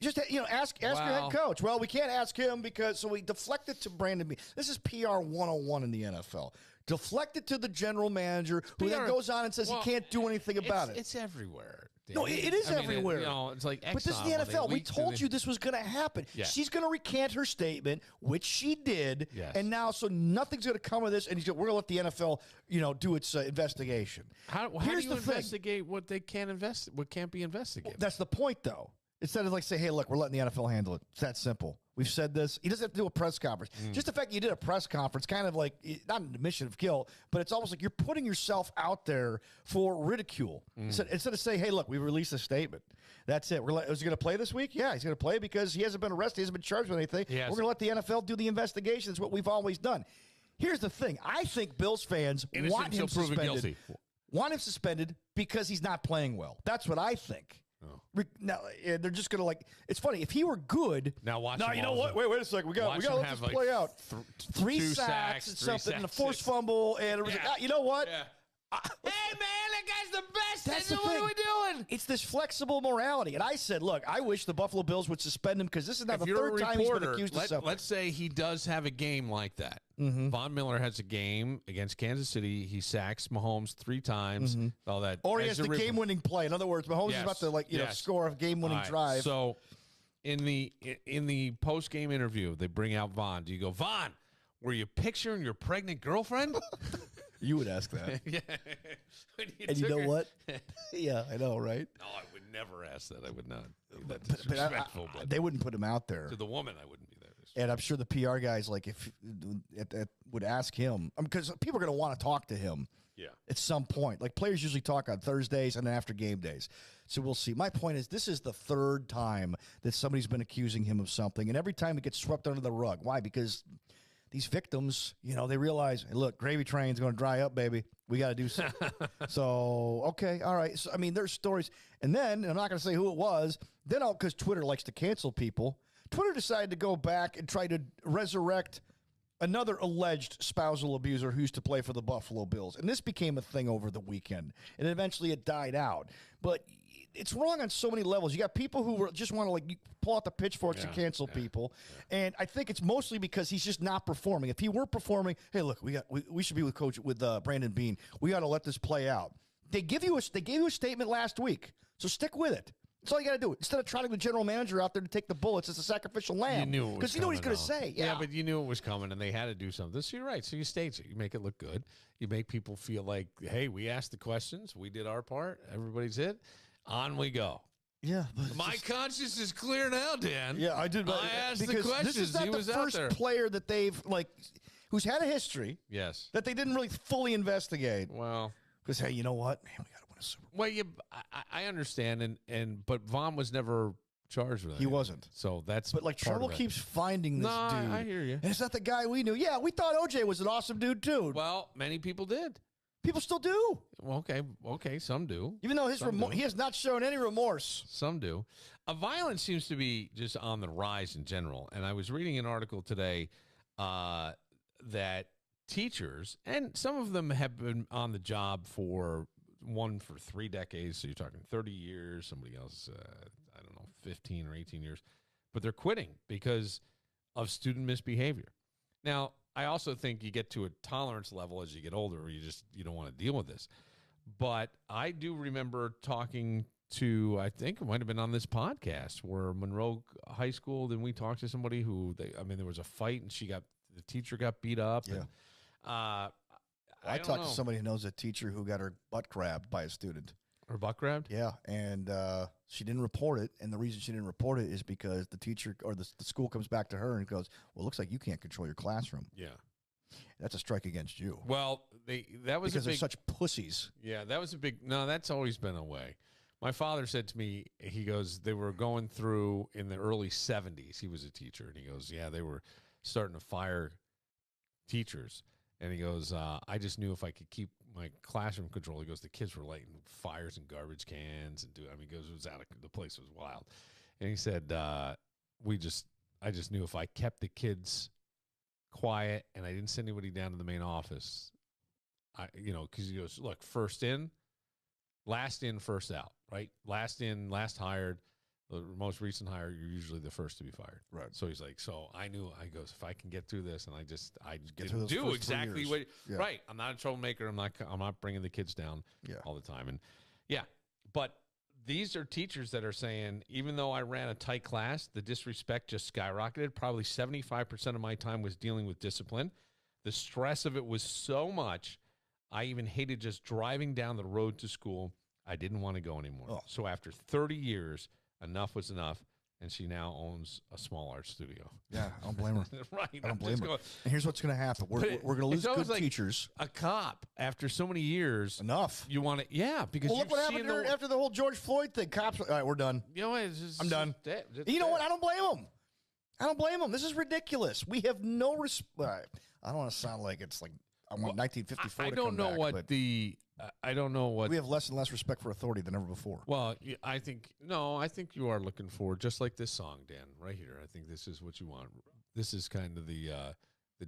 Just ask your head coach. Well, we can't ask him because so we deflect it to Brandon Beane. This is PR 101 in the NFL. Deflect it to the general manager, who then goes on and says he can't do anything about it. It's everywhere. Dan. No, it is everywhere. It's like Exxon, but this is the NFL. We told you this was going to happen. Yeah. She's going to recant her statement, which she did, yes. and now so nothing's going to come of this. And we're going to let the NFL, do its investigation. How do you investigate what they can't what can't be investigated? Well, that's the point, though. Instead of say, hey, look, we're letting the NFL handle it. It's that simple. We've said this. He doesn't have to do a press conference. Just the fact you did a press conference, kind of like, not an admission of guilt, but it's almost like you're putting yourself out there for ridicule. Instead of saying, hey, look, we released a statement. That's it. Is he going to play this week? Yeah, he's going to play because he hasn't been arrested. He hasn't been charged with anything. We're going to let the NFL do the investigation. It's what we've always done. Here's the thing. I think Bills fans want him suspended. Want him suspended because he's not playing well. That's what I think. Oh. Now they're just gonna it's funny if he were good. Now watch. No, you know what? Wait a second. We got to let this play out. Three sacks and something, and a forced fumble, and it was you know what? Yeah. Hey man, that guy's the best. That's the what thing. are we doing? It's this flexible morality, and I said, look, I wish the Buffalo Bills would suspend him because this is not the third time he's been accused of something. Let's say he does have a game like that. Von Miller has a game against Kansas City. He sacks Mahomes 3 times. All that, or he has the game-winning play. In other words, Mahomes is about to score a game-winning drive. So in the post-game interview, they bring out Von. Do you go, Von? Were you picturing your pregnant girlfriend? You would ask that. Yeah. And you know what? Yeah, I know, right? No, I would never ask that. I would not. That's disrespectful. But they wouldn't put him out there. To the woman, I wouldn't be there. And I'm sure the PR guys, would ask him. Because people are going to want to talk to him at some point. Like, players usually talk on Thursdays and then after game days. So we'll see. My point is, this is the third time that somebody's been accusing him of something. And every time it gets swept under the rug. Why? Because these victims, they realize, hey, look, gravy train's going to dry up, baby. We got to do something. So, okay, all right. So, there's stories. And then, I'm not going to say who it was, then because Twitter likes to cancel people, Twitter decided to go back and try to resurrect another alleged spousal abuser who used to play for the Buffalo Bills. And this became a thing over the weekend. And eventually it died out. But it's wrong on so many levels. You got people who just want to like pull out the pitchforks and cancel people. And I think it's mostly because he's just not performing. If he were performing, hey, look, we should be with Brandon Beane. We got to let this play out. They gave you a statement last week. So stick with it. That's all you got to do. Instead of trotting the general manager out there to take the bullets as a sacrificial lamb. You knew it was because you know what he's going to coming, say. Yeah, but you knew it was coming, and they had to do something. So you're right. So you stage it. You make it look good. You make people feel like, hey, we asked the questions. We did our part. Everybody's it. On we go. Yeah. My conscience is clear now, Dan. Yeah, I did. I asked the questions. This is not he was the out first there. player that they've, like, who's had a history. Yes. That they didn't really fully investigate. Well. Because, hey, you know what? Man, we got to win a Super Bowl. Well, I understand, but Vaughn was never charged with it. He wasn't. So that's But, like, part trouble of it. keeps finding this dude. I hear you. And it's not the guy we knew. Yeah, we thought OJ was an awesome dude, too. Well, many people did. People still do. Well, okay, some do. Even though he has not shown any remorse. Some do. Violence seems to be just on the rise in general. And I was reading an article today that teachers, and some of them have been on the job for 3 decades. So you're talking 30 years. Somebody else, 15 or 18 years. But they're quitting because of student misbehavior. Now, I also think you get to a tolerance level as you get older where you don't want to deal with this. But I do remember talking to, I think it might have been on this podcast, where Monroe High School, then we talked to somebody who, there was a fight and the teacher got beat up. Yeah. And, I talked to somebody who knows a teacher who got her butt grabbed by a student. Her butt grabbed? Yeah, and she didn't report it. And the reason she didn't report it is because the teacher or the school comes back to her and goes, well, it looks like you can't control your classroom. Yeah. That's a strike against you. Well, that was because they're such pussies. Yeah, that was a big, no, that's always been a way. My father said to me, he goes, they were going through in the early 70s. He was a teacher. And he goes, yeah, they were starting to fire teachers. And he goes, I just knew if I could keep my classroom control. He goes, the kids were lighting fires and garbage cans and he goes, it was the place was wild. And he said, I just knew if I kept the kids quiet and I didn't send anybody down to the main office, because he goes, look, first in, last in, first out, right? Last in, last hired. The most recent hire, you're usually the first to be fired. Right. So he's like, I goes, if I can get through this, and I get through do exactly what, yeah. Right. I'm not a troublemaker. I'm not bringing the kids down all the time. And yeah, but these are teachers that are saying, even though I ran a tight class, the disrespect just skyrocketed. Probably 75% of my time was dealing with discipline. The stress of it was so much, I even hated just driving down the road to school. I didn't want to go anymore. Oh. So after 30 years, enough was enough, and she now owns a small art studio. Yeah, I don't blame her. Right. I don't blame her. And here's what's going to happen. We're going to lose good teachers. A cop, after so many years. Enough. You want to, because look what happened after the whole George Floyd thing. Cops, all right, we're done. You know, I'm done. You know what? I don't blame them. This is ridiculous. We have no respect. I don't want to sound like it's like I want 1954 I to don't come know back, what I don't know what. We have less and less respect for authority than ever before. Well, I think you are looking for, just like this song, Dan, right here. I think this is what you want. This is kind of the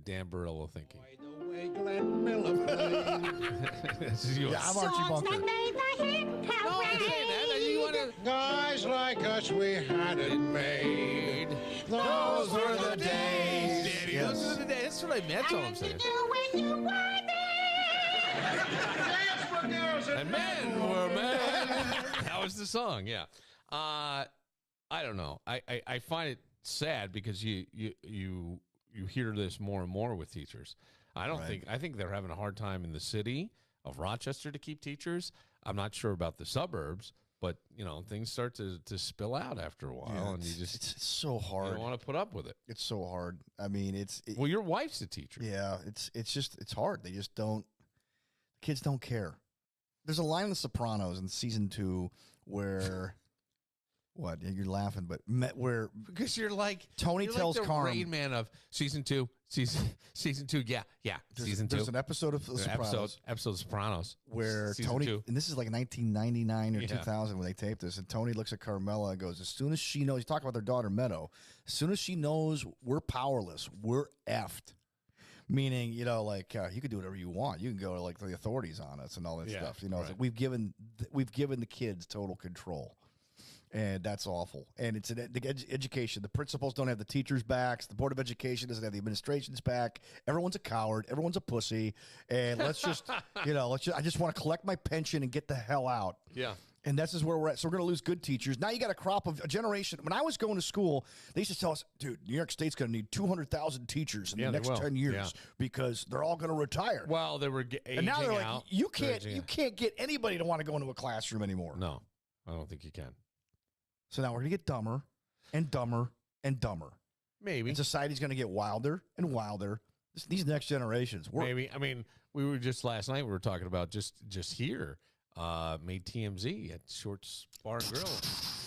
Dan Barillo thinking. The way Glenn Miller played. This is yours. Yeah, I'm Archie Bunker. No, I'm saying that. You wanna... Guys like us, we had it made. Those were the days. Daddy, yes. Those were the days. That's what I meant. That's all I'm saying. And men were men. That was the song, yeah. I don't know. I find it sad because you hear this more and more with teachers. I think they're having a hard time in the city of Rochester to keep teachers. I'm not sure about the suburbs, but things start to spill out after a while, and it's so hard. You don't want to put up with it. It's so hard. I mean, well, your wife's a teacher. Yeah, it's hard. They just don't. Kids don't care. There's a line in The Sopranos in season 2 where, what? You're laughing, but where because you're like Tony tells like the Carm, Rain Man of season 2, season 2, yeah, season 2. There's an episode of The Sopranos, episode of Sopranos, where season Tony, 2. and this is like 1999 or 2000 when they taped this, and Tony looks at Carmela and goes, as soon as she knows, he's talking about their daughter Meadow, as soon as she knows we're powerless, we're effed. Meaning, you know, like you can do whatever you want. You can go to like the authorities on us and all that stuff. You know, it's like we've given the kids total control. And that's awful. And it's education. The principals don't have the teachers' backs. The Board of Education doesn't have the administration's back. Everyone's a coward. Everyone's a pussy. And let's just, I just want to collect my pension and get the hell out. Yeah. And this is where we're at. So we're going to lose good teachers. Now you got a crop of a generation. When I was going to school, they used to tell us, dude, New York State's going to need 200,000 teachers in the next 10 years because they're all going to retire. Well, they were aging and now they're like, out. you can't get anybody to want to go into a classroom anymore. No, I don't think you can. So now we're going to get dumber and dumber and dumber. Maybe. And society's going to get wilder and wilder. These next generations. Maybe. I mean, we were just last night, we were talking about just here, made TMZ at Shorts Bar and Grill.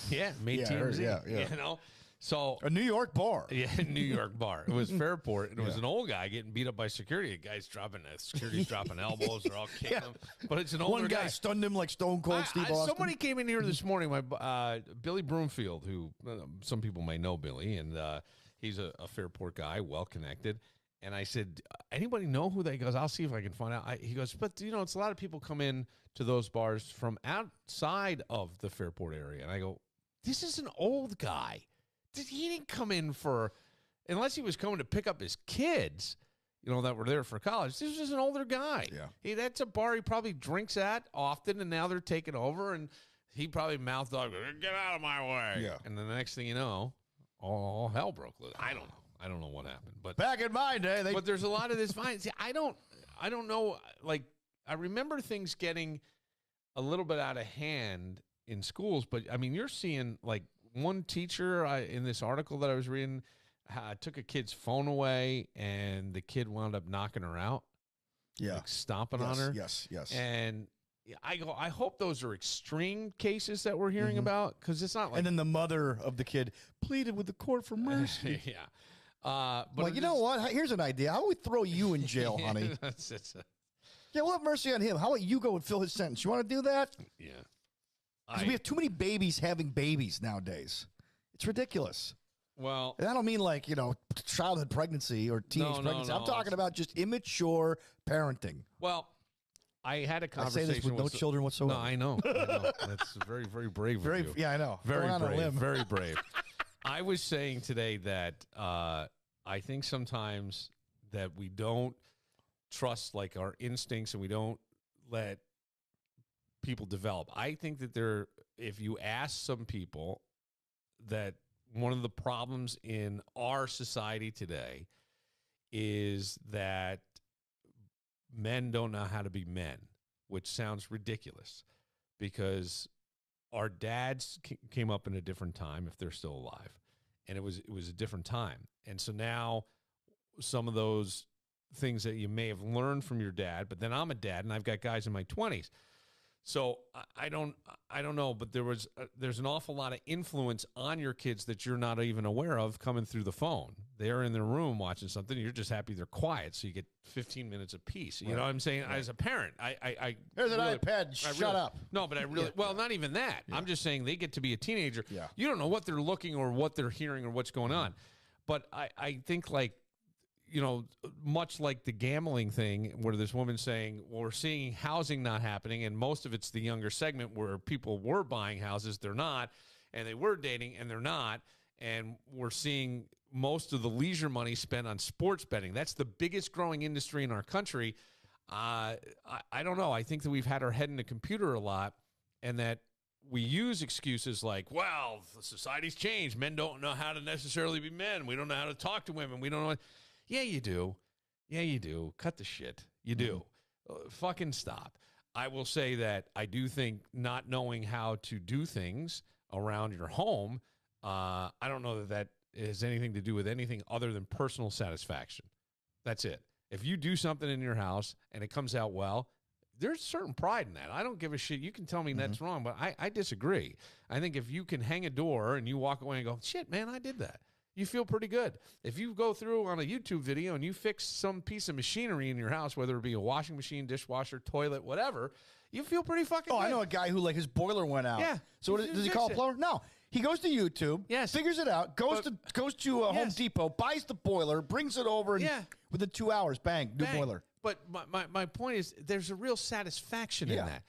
Yeah, made TMZ. Yeah. You know? So a New York bar. Yeah, New York bar. It was Fairport, and it was an old guy getting beat up by security. The guy's security's dropping elbows. They're all kicking him. But it's an older One guy stunned him like Stone Cold Steve Austin. Somebody came in here this morning, Billy Broomfield, who some people may know Billy, and he's a Fairport guy, well-connected. And I said, anybody know who that? He goes, I'll see if I can find out. He goes, but, it's a lot of people come in to those bars from outside of the Fairport area. And I go, this is an old guy. He didn't come in unless he was coming to pick up his kids, that were there for college. This was just an older guy. Yeah. That's a bar he probably drinks at often, and now they're taking over, and he probably mouthed off, get out of my way. Yeah. And then the next thing you know, all hell broke loose. I don't know. I don't know what happened. But back in my day, but there's a lot of this violence. See, I don't know. Like, I remember things getting a little bit out of hand in schools, but I mean, you're seeing like one teacher in this article that I was reading took a kid's phone away, and the kid wound up knocking her out. Yeah, like stomping on her. Yes. And I hope those are extreme cases that we're hearing about, because it's not like. And then the mother of the kid pleaded with the court for mercy. Yeah. But like, you know what? Here's an idea. How about we throw you in jail, honey? Yeah, we'll have mercy on him. How about you go and fill his sentence? You want to do that? Yeah. Because we have too many babies having babies nowadays. It's ridiculous. Well, and I don't mean like, childhood pregnancy or teenage pregnancy. I'm talking about just immature parenting. Well, I had a conversation I say this with no children whatsoever. No, I know. That's very, very brave of you. Yeah, I know. Very brave. Very brave. I was saying today that I think sometimes that we don't trust like our instincts, and we don't let people develop. I think that if you ask some people, that one of the problems in our society today is that men don't know how to be men, which sounds ridiculous, because our dads came up in a different time, if they're still alive, and it was a different time. And so now some of those things that you may have learned from your dad, but then I'm a dad and I've got guys in my 20s. So I don't know, but there's an awful lot of influence on your kids that you're not even aware of coming through the phone. They're in their room watching something. You're just happy they're quiet, so you get 15 minutes apiece. You know what I'm saying? Right. As a parent, here's an iPad. Shut up. No, but I really not even that. Yeah. I'm just saying they get to be a teenager. Yeah. You don't know what they're looking or what they're hearing or what's going on. But I think like, much like the gambling thing where this woman's saying, well, we're seeing housing not happening, and most of it's the younger segment where people were buying houses, they're not, and they were dating, and they're not, and we're seeing most of the leisure money spent on sports betting. That's the biggest growing industry in our country. I don't know. I think that we've had our head in the computer a lot, and that we use excuses like, well, society's changed. Men don't know how to necessarily be men. We don't know how to talk to women. We don't know. Yeah, you do. Yeah, you do. Cut the shit. You do. Fucking stop. I will say that I do think not knowing how to do things around your home, I don't know that has anything to do with anything other than personal satisfaction. That's it. If you do something in your house and it comes out well, there's certain pride in that. I don't give a shit. You can tell me that's wrong, but I disagree. I think if you can hang a door and you walk away and go, shit, man, I did that, you feel pretty good. If you go through on a YouTube video and you fix some piece of machinery in your house, whether it be a washing machine, dishwasher, toilet, whatever, you feel pretty fucking good. I know a guy who, like, his boiler went out. Yeah. So does he call a plumber? No. He goes to YouTube, figures it out, goes to Home Depot, buys the boiler, brings it over, and within 2 hours, bang, new boiler. But my point is, there's a real satisfaction in that,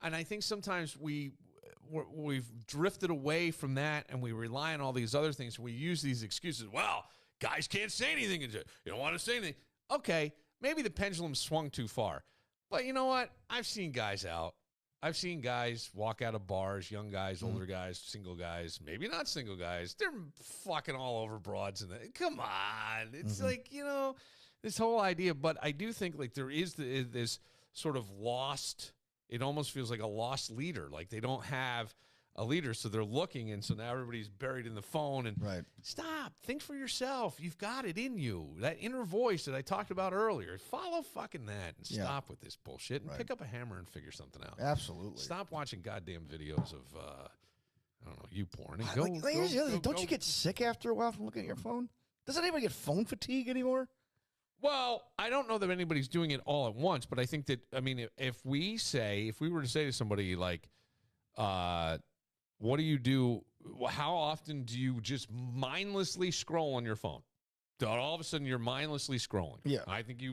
and I think sometimes we've drifted away from that, and we rely on all these other things. We use these excuses. Well, guys can't say anything. You don't want to say anything. Okay, maybe the pendulum swung too far, but you know what? I've seen guys out. I've seen guys walk out of bars, young guys, older guys, single guys, maybe not single guys. They're fucking all over broads. Come on. It's like, this whole idea. But I do think like there is this sort of lost, it almost feels like a lost leader. Like they don't have a leader, so they're looking, and so now everybody's buried in the phone. And stop, think for yourself. You've got it in you. That inner voice that I talked about earlier. Follow fucking that and stop with this bullshit and pick up a hammer and figure something out. Absolutely. Stop watching goddamn videos of I don't know, you porn. And don't you get sick after a while from looking at your phone? Doesn't anybody get phone fatigue anymore? Well, I don't know that anybody's doing it all at once, but I think that, I mean, if we were to say to somebody like, what do you do? How often do you just mindlessly scroll on your phone? All of a sudden, you're mindlessly scrolling. Yeah, I think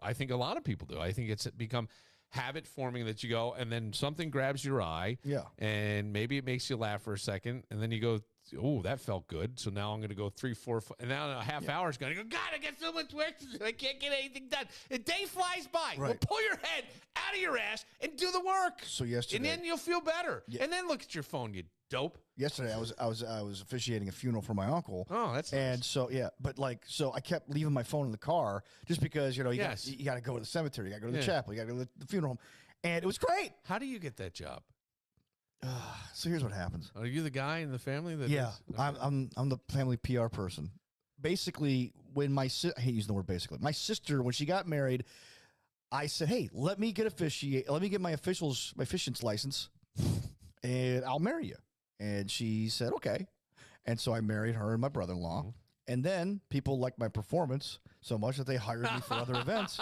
I think a lot of people do. I think it's become habit forming that you go, and then something grabs your eye. Yeah, and maybe it makes you laugh for a second, and then you go, "Oh, that felt good." So now I'm going to go 3, 4, and now a half hour is going to go. God, I got so much work to do. I can't get anything done. The day flies by. Well, pull your head out of your ass and do the work. So yesterday, and then you'll feel better. Yeah. And then look at your phone, you dope. Yesterday, I was officiating a funeral for my uncle. Oh, that's and nice. So but I kept leaving my phone in the car just because you got to go to the cemetery, you got to go to the chapel, you got to go to the funeral home, and it was great. How do you get that job? So here's what happens. Are you the guy in the family that? Yeah, I'm the family PR person. Basically, when I hate using the word basically. My sister, when she got married, I said, "Hey, let me get my officiant's license, and I'll marry you." And she said, "Okay." And so I married her and my brother-in-law. And then people liked my performance so much that they hired me for other events.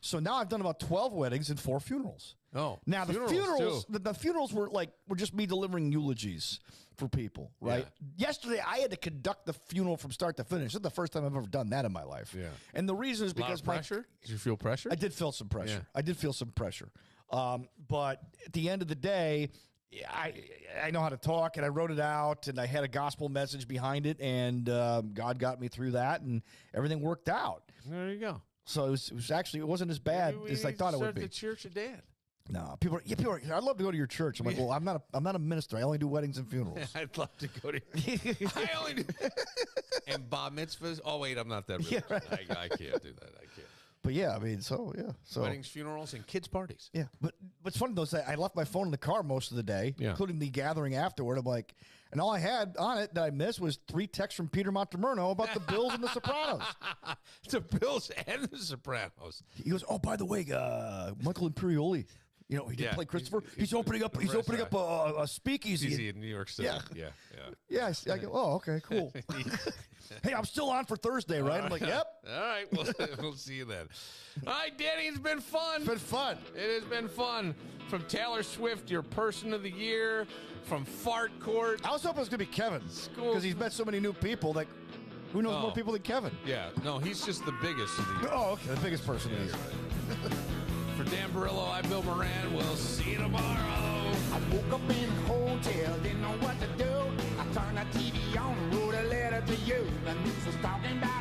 So now I've done about 12 weddings and 4 funerals. Oh, now the funerals were just me delivering eulogies for people, right? Yeah. Yesterday I had to conduct the funeral from start to finish. This is the first time I've ever done that in my life. Yeah. And the reason is because pressure. Did you feel pressure? I did feel some pressure. Yeah. I did feel some pressure. But at the end of the day, I know how to talk, and I wrote it out, and I had a gospel message behind it, and God got me through that, and everything worked out. There you go. So it wasn't as bad as I thought it would be. The church of Dad. No, people are. I'd love to go to your church. I'm like, well, I'm not a minister. I only do weddings and funerals. I'd love to go to. I only do. And bar mitzvahs. Oh wait, I'm not that religious. Yeah, right. I can't do that. I can't. But yeah, I mean, so weddings, funerals, and kids' parties. Yeah, but what's funny though is I left my phone in the car most of the day, including the gathering afterward. I'm like, and all I had on it that I missed was 3 texts from Peter Montemurno about the Bills and the Sopranos. The Bills and the Sopranos. He goes, "Oh, by the way, Michael Imperioli, he did play Christopher. He's opening up a speakeasy Easy in New York City. Yeah. I go, oh, okay, cool. Hey, I'm still on for Thursday, right? I'm like, yep. All right, we'll see you then. All right, Danny, it's been fun. It's been fun. It has been fun. From Taylor Swift, your person of the year, from Fart Court. I was hoping it was going to be Kevin, because he's met so many new people that who knows more people than Kevin? Yeah, no, he's just the biggest of the year. Oh, okay, the biggest person of the year. Right. For Dan Barillo, I'm Bill Moran. We'll see you tomorrow. I woke up in a hotel, didn't know what to do. I turned the TV on and wrote a letter to you. The news was talking about